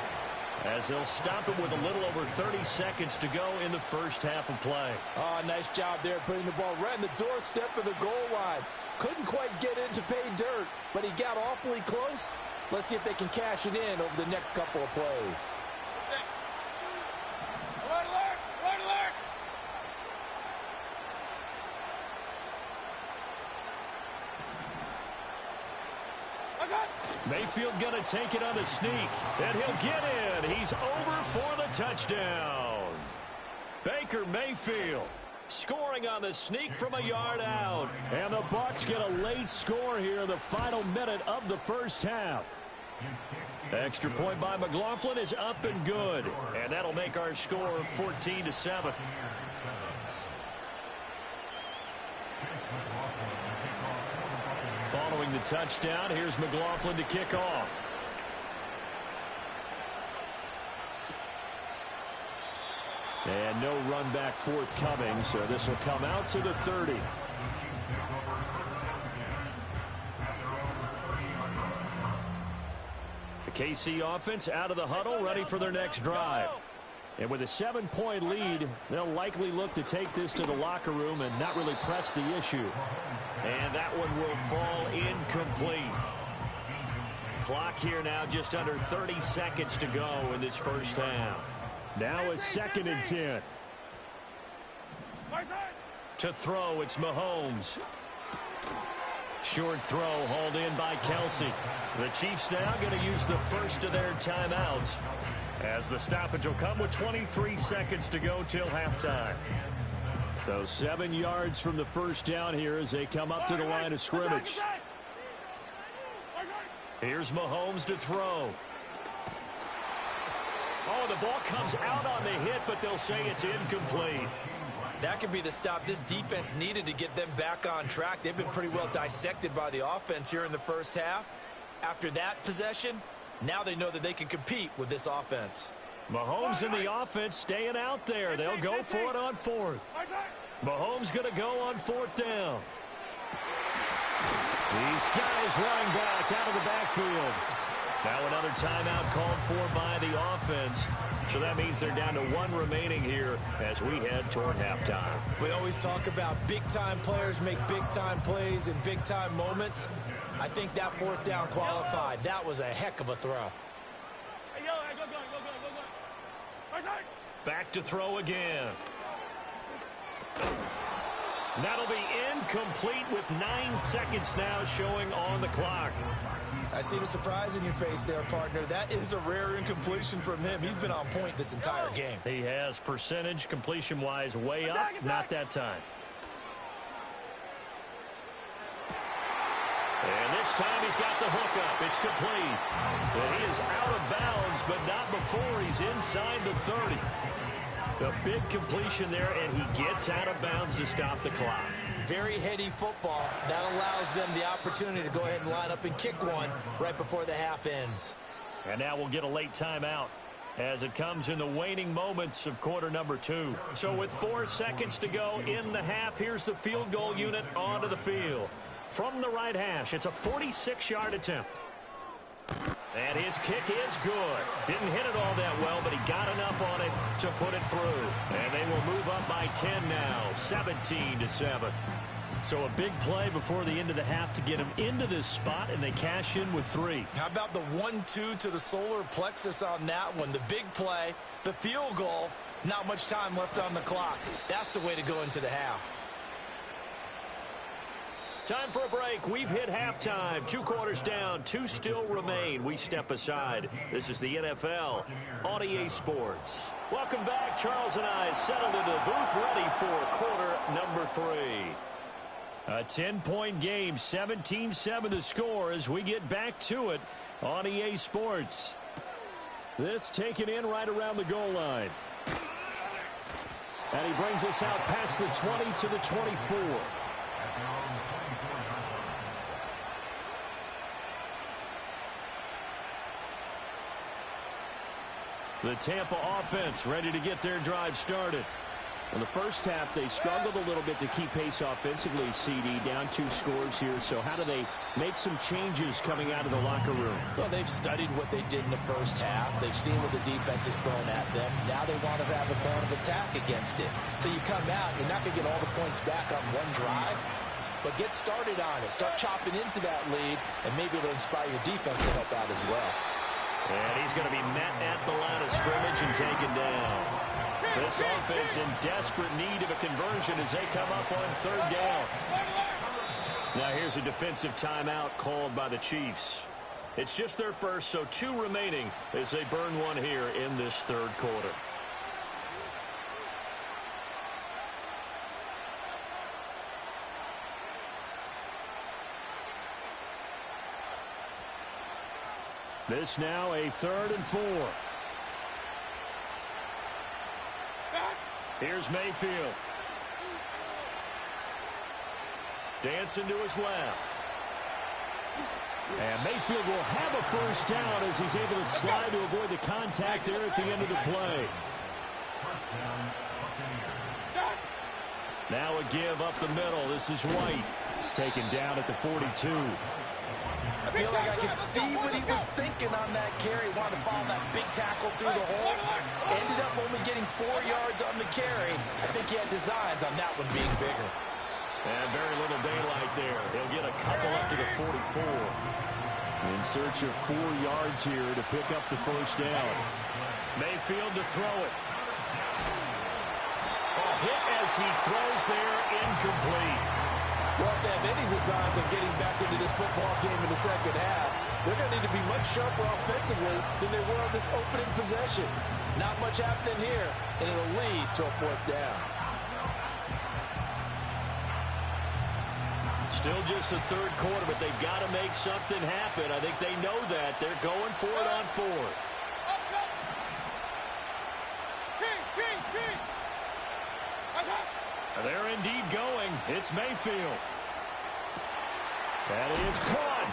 as they'll stop him with a little over 30 seconds to go in the first half of play. Oh, nice job there putting the ball right in the doorstep of the goal line. Couldn't quite get in to pay dirt, but he got awfully close. Let's see if they can cash it in over the next couple of plays. Mayfield going to take it on the sneak, and he'll get in. He's over for the touchdown. Baker Mayfield scoring on the sneak from a yard out. And the Bucs get a late score here in the final minute of the first half. Extra point by McLaughlin is up and good. And that'll make our score 14-7. Following the touchdown, here's McLaughlin to kick off. And no run back forthcoming, so this will come out to the 30. The KC offense out of the huddle, ready for their next drive. And with a 7-point lead, they'll likely look to take this to the locker room and not really press the issue. And that one will fall incomplete. Clock here now just under 30 seconds to go in this first half. Now a 2nd and 10. To throw, it's Mahomes. Short throw hauled in by Kelsey. The Chiefs now going to use the first of their timeouts, as the stoppage will come with 23 seconds to go till halftime. So 7 yards from the first down here as they come up to the line of scrimmage. Here's Mahomes to throw. Oh, the ball comes out on the hit, but they'll say it's incomplete. That could be the stop this defense needed to get them back on track. They've been pretty well dissected by the offense here in the first half. After that possession, now they know that they can compete with this offense. Mahomes and the offense staying out there. They'll go for it on 4th. Mahomes going to go on 4th down. These guys running back out of the backfield. Now another timeout called for by the offense. So that means they're down to 1 remaining here as we head toward halftime. We always talk about big-time players make big-time plays in big-time moments. I think that 4th down qualified. That was a heck of a throw. Back to throw again. That'll be incomplete with 9 seconds now showing on the clock. I see the surprise in your face there, partner. That is a rare incompletion from him. He's been on point this entire game. He has percentage completion-wise way up. Not that time. And this time he's got the hookup. It's complete. And he is out of bounds, but not before he's inside the 30. A big completion there, and he gets out of bounds to stop the clock. Very heady football. That allows them the opportunity to go ahead and line up and kick one right before the half ends. And now we'll get a late timeout as it comes in the waning moments of quarter number 2. So with 4 seconds to go in the half, here's the field goal unit onto the field. From the right hash, it's a 46-yard attempt. And his kick is good. Didn't hit it all that well, but he got enough on it to put it through. And they will move up by 10 now, 17-7. So a big play before the end of the half to get him into this spot, and they cash in with 3. How about the 1-2 to the solar plexus on that one? The big play, the field goal, not much time left on the clock. That's the way to go into the half. Time for a break. We've hit halftime. 2 quarters down. 2 still remain. We step aside. This is the NFL on EA Sports. Welcome back. Charles and I settled into the booth ready for quarter number 3. A 10-point game. 17-7 the score as we get back to it. on EA Sports. This taken in right around the goal line. And he brings us out past the 20 to the 24. The Tampa offense ready to get their drive started. In the first half, they struggled a little bit to keep pace offensively, CD, down 2 scores here. So how do they make some changes coming out of the locker room? Well, they've studied what they did in the first half. They've seen what the defense is throwing at them. Now they want to have a plan of attack against it. So you come out, you're not going to get all the points back on one drive, but get started on it. Start chopping into that lead, and maybe it'll inspire your defense to help out as well. And he's going to be met at the line of scrimmage and taken down. This offense in desperate need of a conversion as they come up on 3rd down. Now here's a defensive timeout called by the Chiefs. It's just their first, so 2 remaining as they burn one here in this 3rd quarter. This now a 3rd and 4. Here's Mayfield. Dancing to his left. And Mayfield will have a first down as he's able to slide to avoid the contact there at the end of the play. Now a give up the middle. This is White. Taken down at the 42. I feel like I could see what he was thinking on that carry. Wanted to follow that big tackle through the hole. Ended up only getting 4 yards on the carry. I think he had designs on that one being bigger. And very little daylight there. He'll get a couple up to the 44. In search of 4 yards here to pick up the first down. Mayfield to throw it. A hit as he throws there, incomplete. Well, if they have any designs on getting back into this football game in the second half, they're going to need to be much sharper offensively than they were on this opening possession. Not much happening here, and it'll lead to a 4th down. Still just the 3rd quarter, but they've got to make something happen. I think they know that. They're going for it on 4th. They're indeed going. It's Mayfield. That is caught.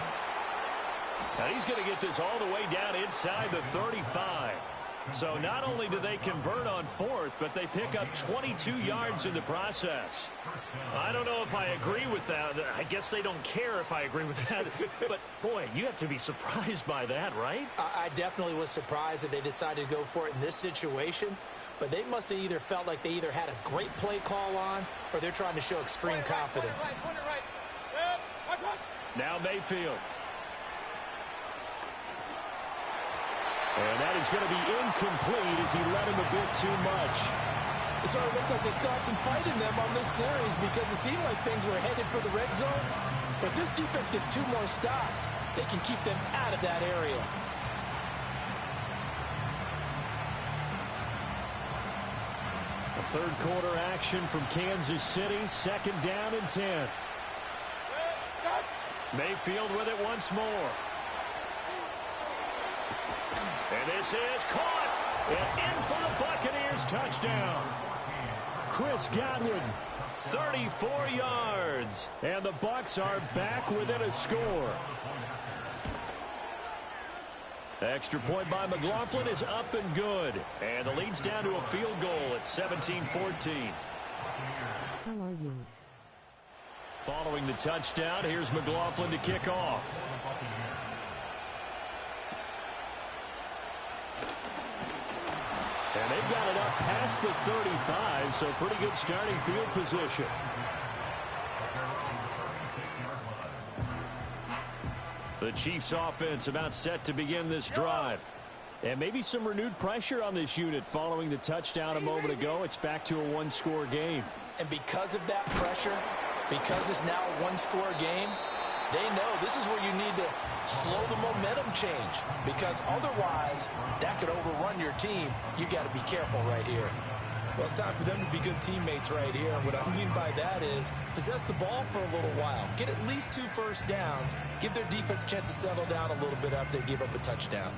Now he's going to get this all the way down inside the 35. So not only do they convert on 4th, but they pick up 22 yards in the process. I don't know if I agree with that. I guess they don't care if I agree with that. But, boy, you have to be surprised by that, right? I definitely was surprised that they decided to go for it in this situation. But they must have either felt like they either had a great play call on or they're trying to show extreme confidence. Now Mayfield. And that is going to be incomplete as he led him a bit too much. So it looks like they still have some fight in them on this series because it seemed like things were headed for the red zone. But if this defense gets 2 more stops, they can keep them out of that area. A 3rd quarter action from Kansas City. 2nd down and 10. Mayfield with it once more. And this is caught. And in for the Buccaneers touchdown. Chris Godwin, 34 yards. And the Bucs are back within a score. Extra point by McLaughlin is up and good. And the lead's down to a field goal at 17-14. How are you? Following the touchdown, here's McLaughlin to kick off. And they've got it up past the 35, so pretty good starting field position. The Chiefs offense about set to begin this drive. And maybe some renewed pressure on this unit following the touchdown a moment ago. It's back to a 1-score game. And because of that pressure, because it's now a 1-score game, they know this is where you need to slow the momentum change. Because otherwise, that could overrun your team. You got to be careful right here. Well, it's time for them to be good teammates right here. And what I mean by that is possess the ball for a little while. Get at least 2 first downs. Give their defense a chance to settle down a little bit after they give up a touchdown.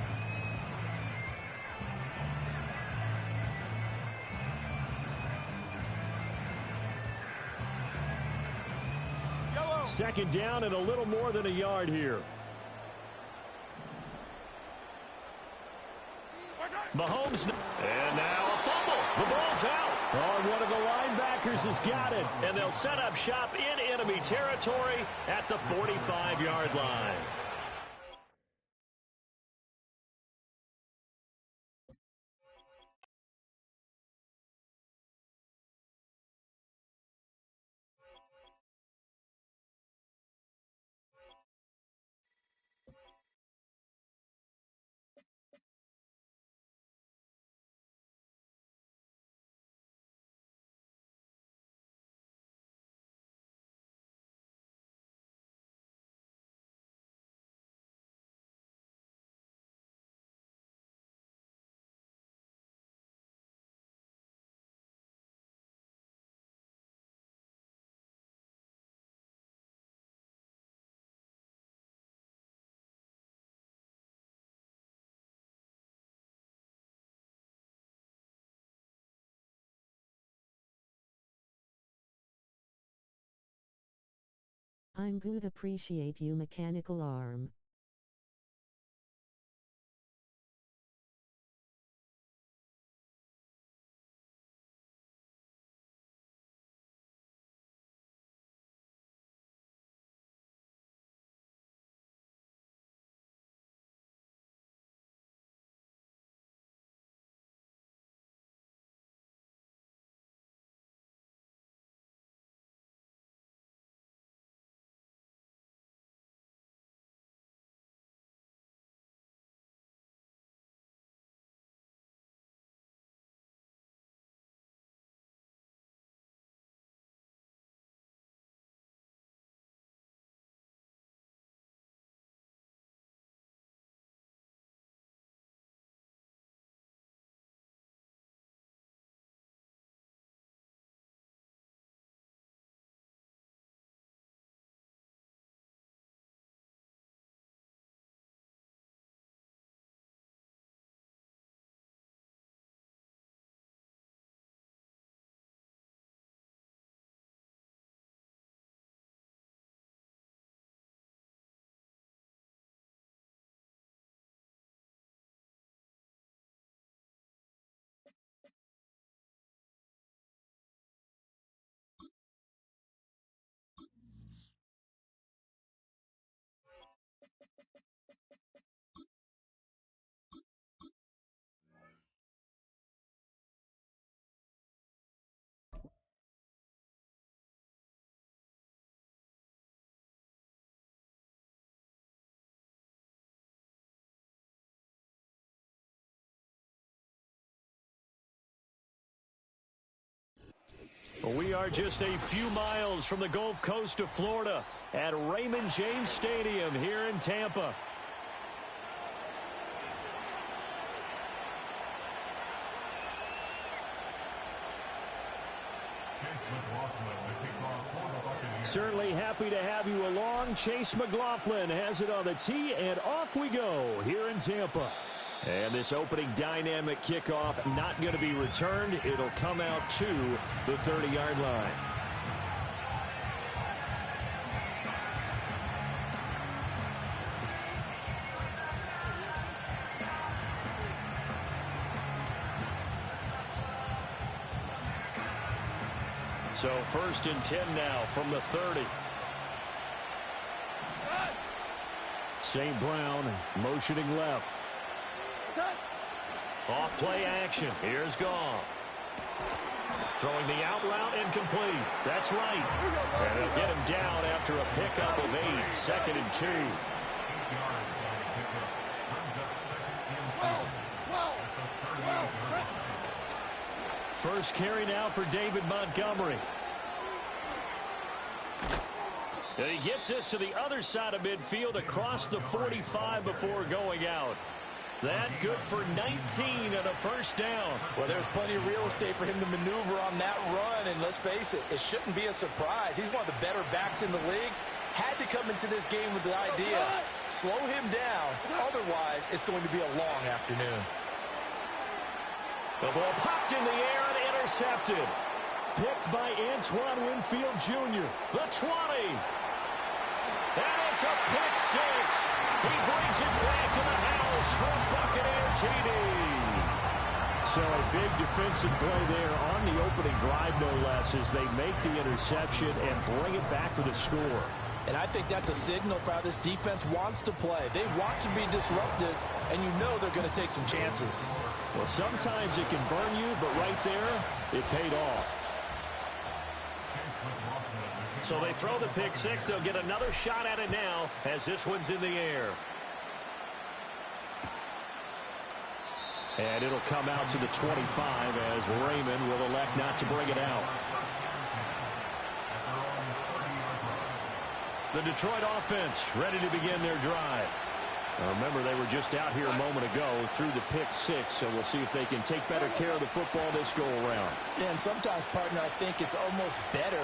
Second down and a little more than a yard here. Mahomes, and now a fumble. The ball's out. Oh, one of the linebackers has got it. And they'll set up shop in enemy territory at the 45-yard line. I'm good, appreciate you, mechanical arm. We are just a few miles from the Gulf Coast of Florida at Raymond James Stadium here in Tampa. Certainly happy to have you along. Chase McLaughlin has it on the tee, and off we go here in Tampa. And this opening dynamic kickoff not going to be returned. It'll come out to the 30-yard line. So 1st and 10 now from the 30. St. Brown motioning left. Off play action. Here's Goff. Throwing the out route incomplete. That's right. And they'll get him down after a pickup of 8. 2nd and 2. First carry now for David Montgomery. And he gets this to the other side of midfield across the 45 before going out. That good for 19 and a first down. Well, there's plenty of real estate for him to maneuver on that run, and let's face it, it shouldn't be a surprise. He's one of the better backs in the league. Had to come into this game with the idea, slow him down, otherwise it's going to be a long afternoon. The ball popped in the air and intercepted. Picked by Antoine Winfield Jr. The 20. And it's a pick six. He brings it back to the house for a Buccaneer TD. So a big defensive play there on the opening drive, no less, as they make the interception and bring it back for the score. And I think that's a signal for how this defense wants to play. They want to be disruptive, and you know they're going to take some chances. Well, sometimes it can burn you, but right there, it paid off. So they throw the pick six. They'll get another shot at it now as this one's in the air. And it'll come out to the 25 as Raymond will elect not to bring it out. The Detroit offense ready to begin their drive. Now remember, they were just out here a moment ago through the pick six, so we'll see if they can take better care of the football this go-around. Yeah, and sometimes, partner, I think it's almost better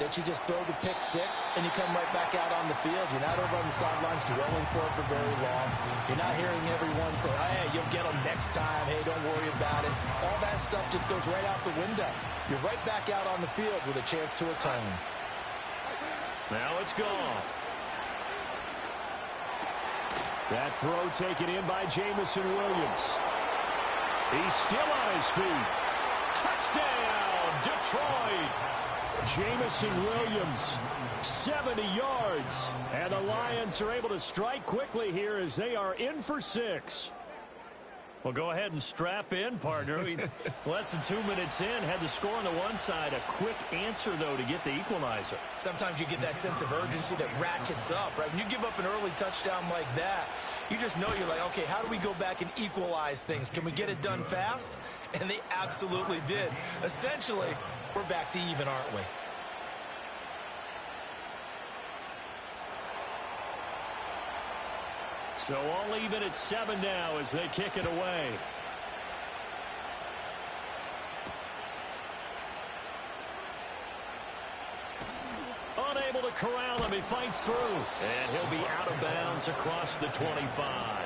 that you just throw the pick six and you come right back out on the field. You're not over on the sidelines dwelling for it for very long. You're not hearing everyone say, hey, you'll get them next time. Hey, don't worry about it. All that stuff just goes right out the window. You're right back out on the field with a chance to atone. Now it's gone. That throw taken in by Jamison Williams. He's still on his feet. Touchdown, Detroit. Jamison Williams, 70 yards. And the Lions are able to strike quickly here as they are in for 6. Well, go ahead and strap in, partner. Less than 2 minutes in, had the score on the one side. A quick answer, though, to get the equalizer. Sometimes you get that sense of urgency that ratchets up, right? When you give up an early touchdown like that, you just know you're like, okay, how do we go back and equalize things? Can we get it done fast? And they absolutely did. Essentially, we're back to even, aren't we? So all even at 7 now as they kick it away. Unable to corral him. He fights through. And he'll be out of bounds across the 25.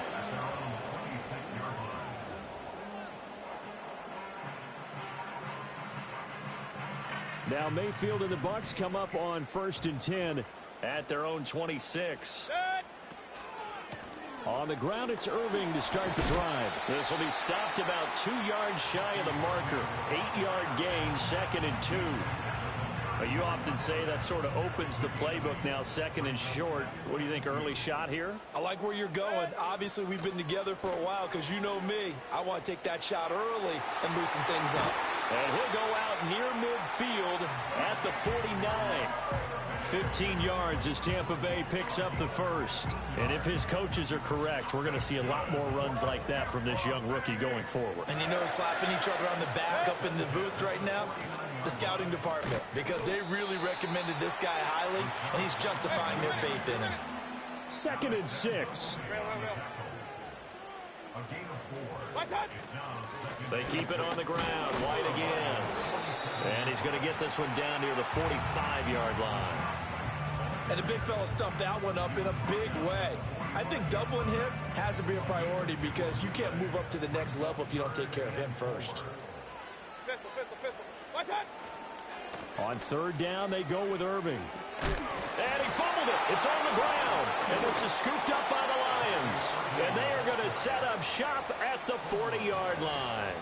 Now Mayfield and the Bucs come up on 1st and 10 at their own 26. On the ground, it's Irving to start the drive. This will be stopped about 2 yards shy of the marker. 8-yard gain, 2nd and 2. You often say that sort of opens the playbook now, 2nd and short. What do you think, early shot here? I like where you're going. Obviously, we've been together for a while because you know me. I want to take that shot early and loosen things up. And he'll go out near midfield at the 49. 15 yards as Tampa Bay picks up the first. And if his coaches are correct, we're going to see a lot more runs like that from this young rookie going forward. And you know, slapping each other on the back up in the boots right now, the scouting department, because they really recommended this guy highly, and he's justifying their faith in him. 2nd and 6. They keep it on the ground. White again. And he's going to get this one down near the 45-yard line. And the big fella stuffed that one up in a big way. I think doubling him has to be a priority because you can't move up to the next level if you don't take care of him first. On 3rd down, they go with Irving. And he fumbled it. It's on the ground. And this is scooped up by the Lions. And they are going to set up shop at the 40-yard line.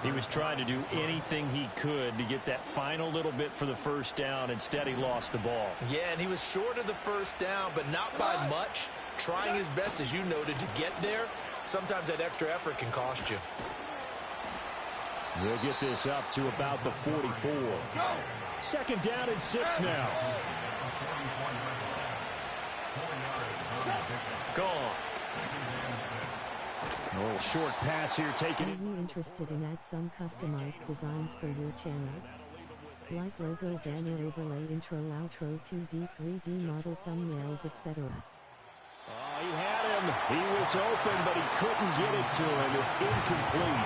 He was trying to do anything he could to get that final little bit for the first down. Instead, he lost the ball. Yeah, and he was short of the first down, but not by much. Trying his best, as you noted, to get there. Sometimes that extra effort can cost you. We'll get this up to about the 44. 2nd down and 6 now. Gone. A little short pass here taken. Are you interested in add some customized designs for your channel? Like logo, banner, overlay, intro, outro, 2D, 3D model, thumbnails, etc. Oh, he had him. He was open, but he couldn't get it to him. It's incomplete.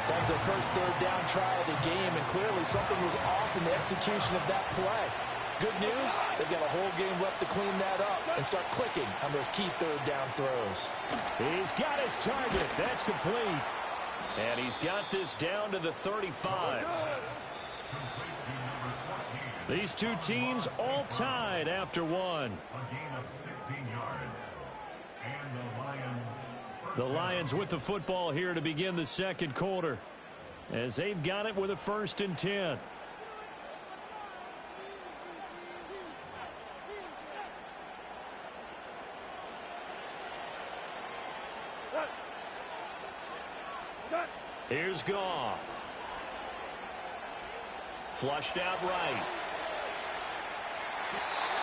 That was their first third down try of the game, and clearly something was off in the execution of that play. Good news, they've got a whole game left to clean that up and start clicking on those key third down throws. He's got his target. That's complete. And he's got this down to the 35. These two teams all tied after one. A gain of 16 yards. And the Lions. The Lions with the football here to begin the second quarter, as they've got it with a 1st and 10. Here's Goff. Flushed out right.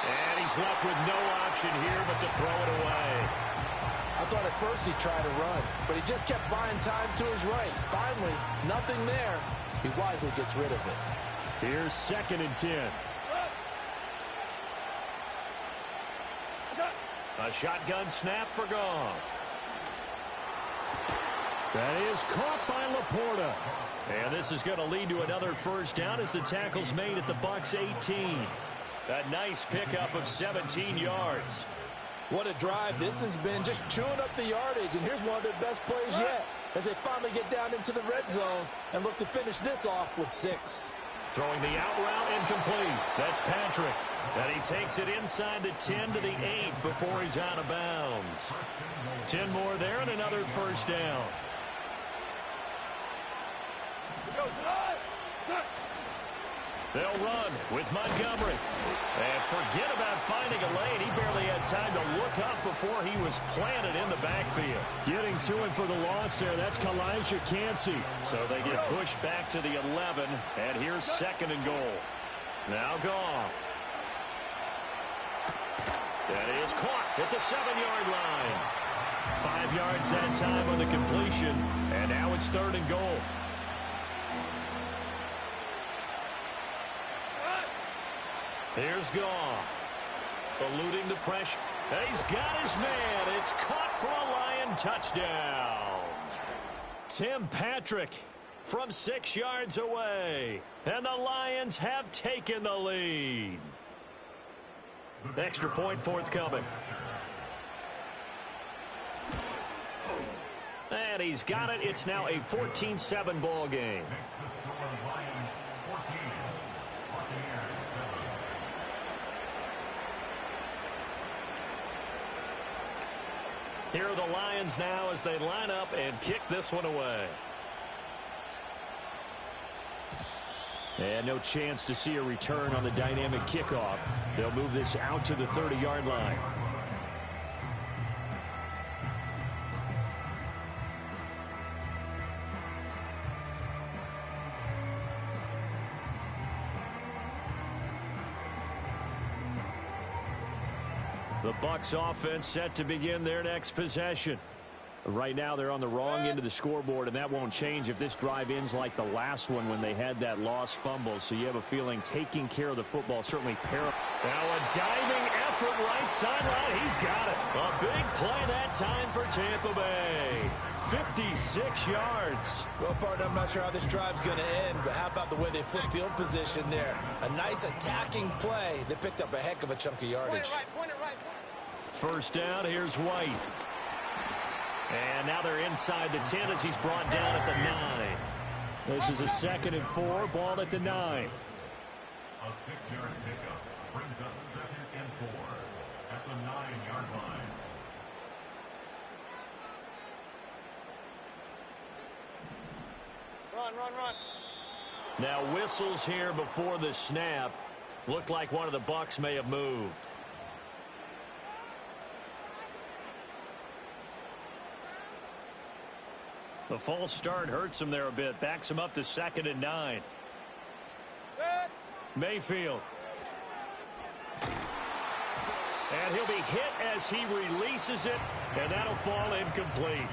And he's left with no option here but to throw it away. I thought at first he tried to run, but he just kept buying time to his right. Finally, nothing there. He wisely gets rid of it. Here's 2nd and 10. A shotgun snap for Goff. That is caught by Laporta. And this is going to lead to another 1st down as the tackle's made at the Bucs 18. A nice pickup of 17 yards. What a drive this has been, just chewing up the yardage. And here's one of their best plays yet as they finally get down into the red zone and look to finish this off with 6. Throwing the out route incomplete. That's Patrick. And he takes it inside the 10 to the 8 before he's out of bounds. 10 more there and another 1st down. They'll run with Montgomery. And forget about finding a lane. He barely had time to look up before he was planted in the backfield. Getting to him for the loss there. That's Kalijah Cansey. So they get pushed back to the 11. And here's 2nd and goal. Now Goff. That is caught at the 7-yard line. 5 yards that time on the completion. And now it's 3rd and goal. Here's Goff, eluding the pressure. And he's got his man. It's caught for a Lion touchdown. Tim Patrick from 6 yards away. And the Lions have taken the lead. Extra point forthcoming. And he's got it. It's now a 14-7 ball game. Here are the Lions now as they line up and kick this one away. And no chance to see a return on the dynamic kickoff. They'll move this out to the 30-yard line. The Bucs offense set to begin their next possession. Right now they're on the wrong end of the scoreboard, and that won't change if this drive ends like the last one when they had that lost fumble. So you have a feeling taking care of the football certainly paramount. Now a diving effort right sideline. He's got it. A big play that time for Tampa Bay. 56 yards. Well, partner, I'm not sure how this drive's going to end, but how about the way they flipped field position there? A nice attacking play. They picked up a heck of a chunk of yardage. Point it right. 1st down, here's White. And now they're inside the 10 as he's brought down at the 9. This is a 2nd and 4, ball at the 9. A 6-yard pickup brings up 2nd and 4 at the 9-yard line. Run. Now whistles here before the snap. Looked like one of the Bucs may have moved. The false start hurts him there a bit. Backs him up to 2nd and 9. Mayfield. And he'll be hit as he releases it, and that'll fall incomplete.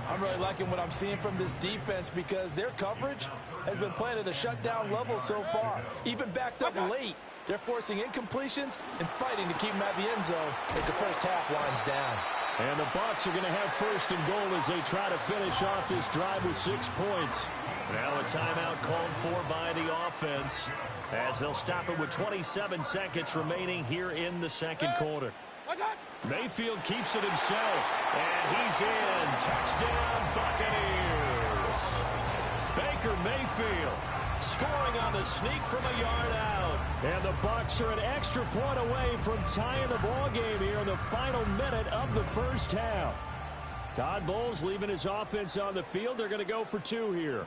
I'm really liking what I'm seeing from this defense because their coverage has been playing at a shutdown level so far. Even backed up late, they're forcing incompletions and fighting to keep them at the end zone as the first half winds down. And the Bucs are going to have first and goal as they try to finish off this drive with 6 points. Now a timeout called for by the offense as they'll stop it with 27 seconds remaining here in the second quarter. Mayfield keeps it himself. And he's in. Touchdown, Buccaneers. Baker Mayfield scoring on the sneak from a yard out. And the Bucs are an extra point away from tying the ball game here in the final minute of the first half. Todd Bowles leaving his offense on the field. They're going to go for 2 here.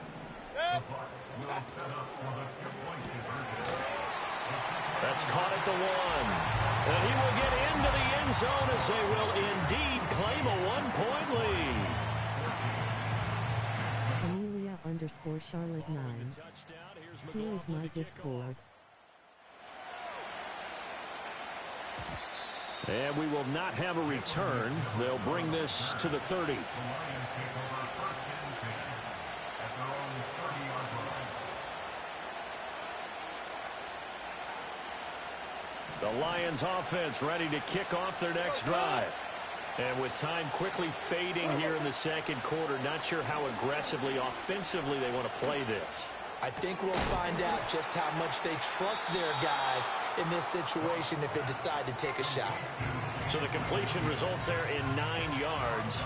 That's caught at the 1. And he will get into the end zone as they will indeed claim a 1-point lead. Amelia_Charlotte 9. Here is my Discord. And we will not have a return. They'll bring this to the 30. The Lions offense ready to kick off their next drive. And with time quickly fading here in the second quarter, not sure how aggressively, offensively they want to play this. I think we'll find out just how much they trust their guys in this situation if they decide to take a shot. So the completion results there in 9 yards.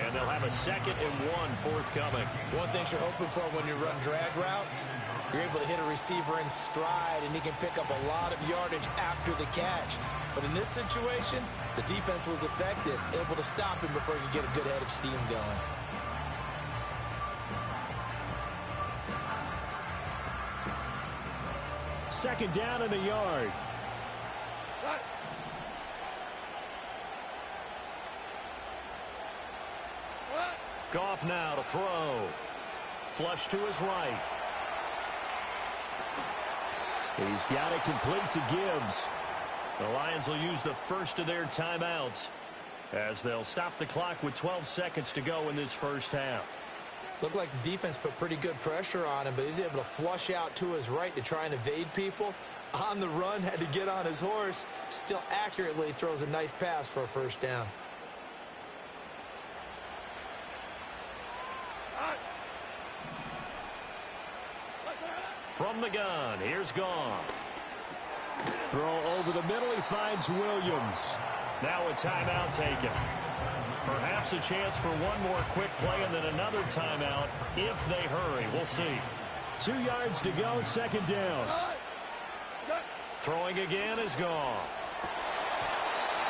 And they'll have a 2nd and 1 forthcoming. One thing you're hoping for when you run drag routes, you're able to hit a receiver in stride, and he can pick up a lot of yardage after the catch. But in this situation, the defense was effective, able to stop him before he could get a good head of steam going. Second down and a yard. Goff now to throw. Flush to his right. He's got it complete to Gibbs. The Lions will use the first of their timeouts as they'll stop the clock with 12 seconds to go in this first half. Looked like the defense put pretty good pressure on him, but he's able to flush out to his right to try and evade people. On the run, had to get on his horse. Still accurately throws a nice pass for a first down. From the gun, here's Goff. Throw over the middle, he finds Williams. Now a timeout taken. Perhaps a chance for one more quick play and then another timeout if they hurry. We'll see. 2 yards to go, second down. Throwing again is Goff.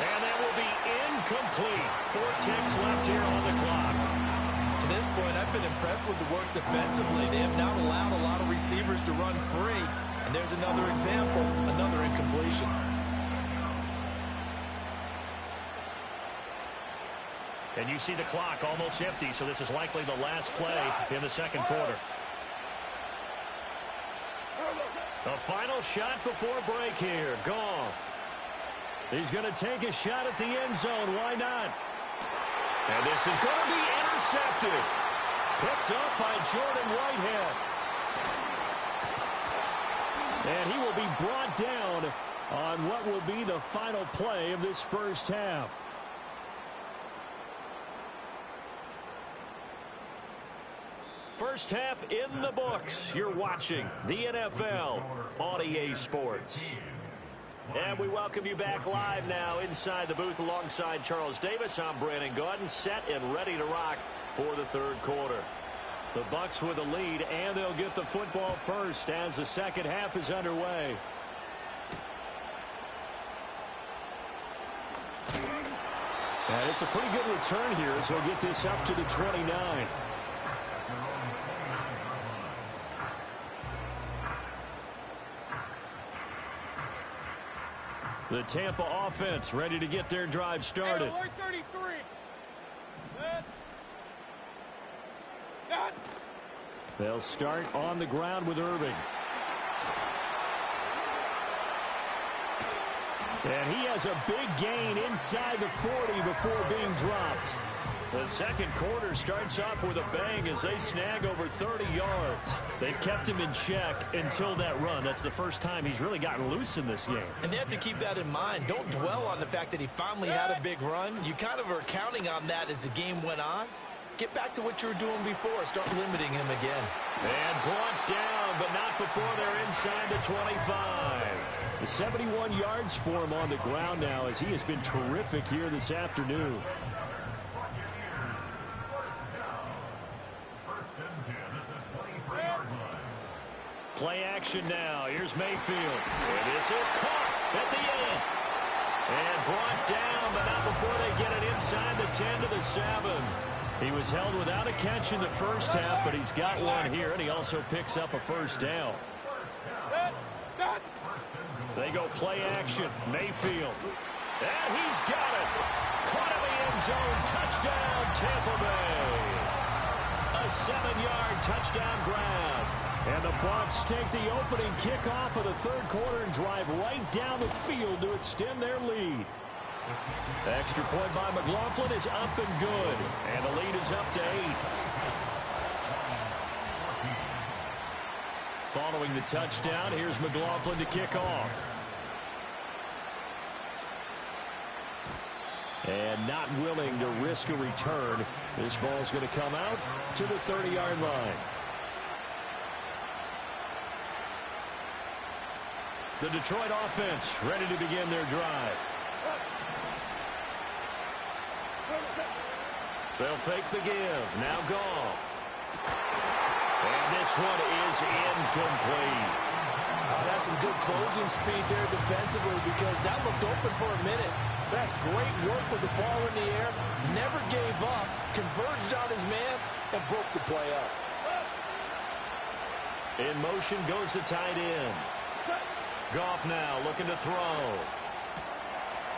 And that will be incomplete. 4 ticks left here on the clock. To this point, I've been impressed with the work defensively. They have not allowed a lot of receivers to run free. And there's another example, another incompletion. And you see the clock almost empty, so this is likely the last play in the second quarter. The final shot before break here. Goff. He's going to take a shot at the end zone. Why not? And this is going to be intercepted. Picked up by Jordan Whitehead. And he will be brought down on what will be the final play of this first half. First half in the books. You're watching the NFL on EA Sports. And we welcome you back live now inside the booth alongside Charles Davis. I'm Brandon Gaudin, set and ready to rock for the third quarter. The Bucs with the lead, and they'll get the football first as the second half is underway. And it's a pretty good return here as they'll get this up to the 29. The Tampa offense ready to get their drive started. They'll start on the ground with Irving. And he has a big gain inside the 40 before being dropped. The second quarter starts off with a bang as they snag over 30 yards. They've kept him in check until that run. That's the first time he's really gotten loose in this game. And they have to keep that in mind. Don't dwell on the fact that he finally had a big run. You kind of are counting on that as the game went on. Get back to what you were doing before. Start limiting him again. And brought down, but not before they're inside the 25. The 71 yards for him on the ground now as he has been terrific here this afternoon. Play action now. Here's Mayfield. And this is caught at the end. And brought down, but not before they get it inside the 10 to the 7. He was held without a catch in the first half, but he's got one here, and he also picks up a first down. They go play action. Mayfield. And he's got it. Caught in the end zone. Touchdown, Tampa Bay. A 7-yard touchdown grab. And the Bucs take the opening kickoff of the third quarter and drive right down the field to extend their lead. Extra point by McLaughlin is up and good. And the lead is up to 8. Following the touchdown, here's McLaughlin to kick off. And not willing to risk a return. This ball's going to come out to the 30-yard line. The Detroit offense ready to begin their drive. They'll fake the give. Now Goff. And this one is incomplete. That's some good closing speed there defensively because that looked open for a minute. That's great work with the ball in the air. Never gave up. Converged on his man and broke the play up. In motion goes the tight end. Goff now looking to throw.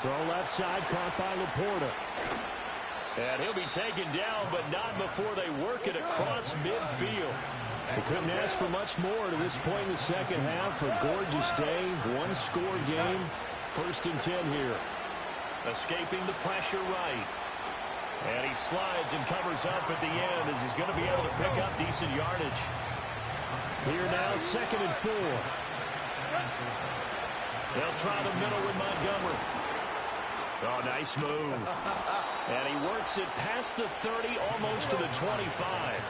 Throw left side, caught by Laporta. And he'll be taken down, but not before they work it across midfield. They couldn't ask for much more to this point in the second half. A gorgeous day, one-score game. 1st and 10 here. Escaping the pressure right. And he slides and covers up at the end as he's going to be able to pick up decent yardage. Here now, 2nd and 4. They'll try the middle with Montgomery. Oh, nice move. And he works it past the 30, almost to the 25.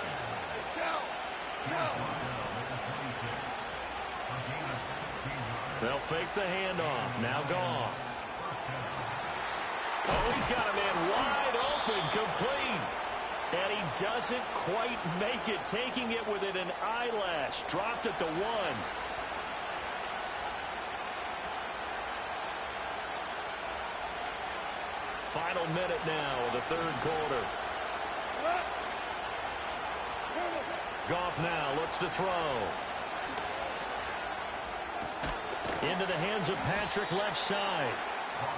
They'll fake the handoff. Now Goff. Oh, he's got a man wide open, complete. And he doesn't quite make it, taking it within an eyelash. Dropped at the 1. Final minute now of the third quarter. Goff now looks to throw. Into the hands of Patrick left side.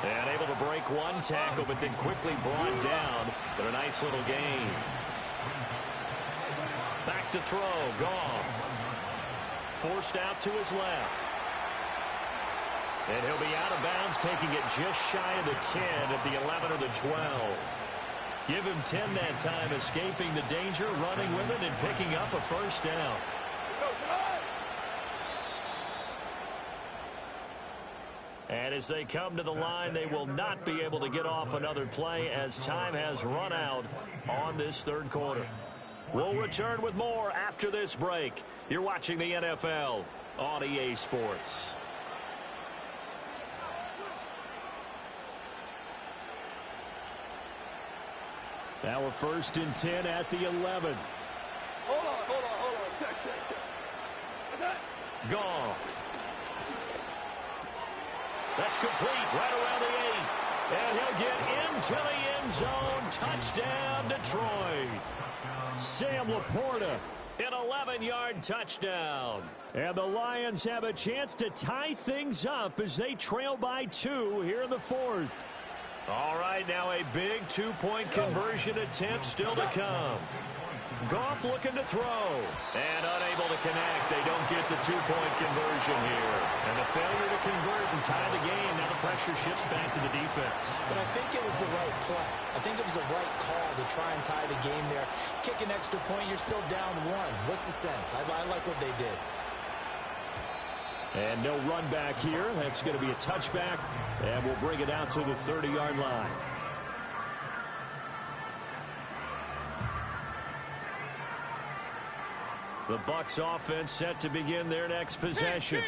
And able to break one tackle, but then quickly brought down. But a nice little gain. Back to throw. Goff. Forced out to his left. And he'll be out of bounds, taking it just shy of the 10 at the 11 or the 12. Give him 10 that time, escaping the danger, running with it, and picking up a first down. And as they come to the line, they will not be able to get off another play as time has run out on this third quarter. We'll return with more after this break. You're watching the NFL on EA Sports. Now a 1st and 10 at the 11. Hold on. Check. Goff. That's complete right around the 8. And he'll get into the end zone. Touchdown, Detroit. Sam Laporta, an 11-yard touchdown. And the Lions have a chance to tie things up as they trail by 2 here in the 4th. All right, now a big 2-point conversion attempt still to come. Goff looking to throw. And unable to connect. They don't get the two-point conversion here. And a failure to convert and tie the game. Now the pressure shifts back to the defense. But I think it was the right play. I think it was the right call to try and tie the game there. Kick an extra point, you're still down one. What's the sense? I like what they did. And no run back here. That's going to be a touchback. And we'll bring it out to the 30-yard line. The Bucs offense set to begin their next possession.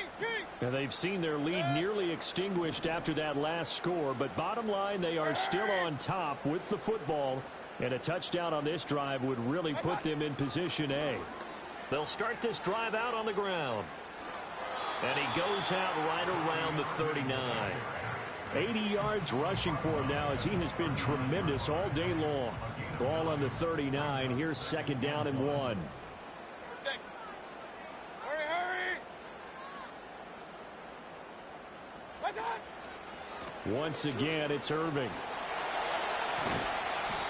And they've seen their lead nearly extinguished after that last score. But bottom line, they are still on top with the football. And a touchdown on this drive would really put them in position A. They'll start this drive out on the ground. And he goes out right around the 39. 80 yards rushing for him now as he has been tremendous all day long. Ball on the 39. Here's second down and 1. Once again, it's Irving.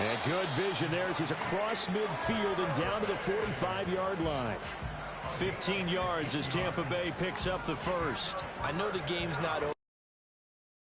And good vision there as he's across midfield and down to the 45-yard line. 15 yards as Tampa Bay picks up the first. I know the game's not over.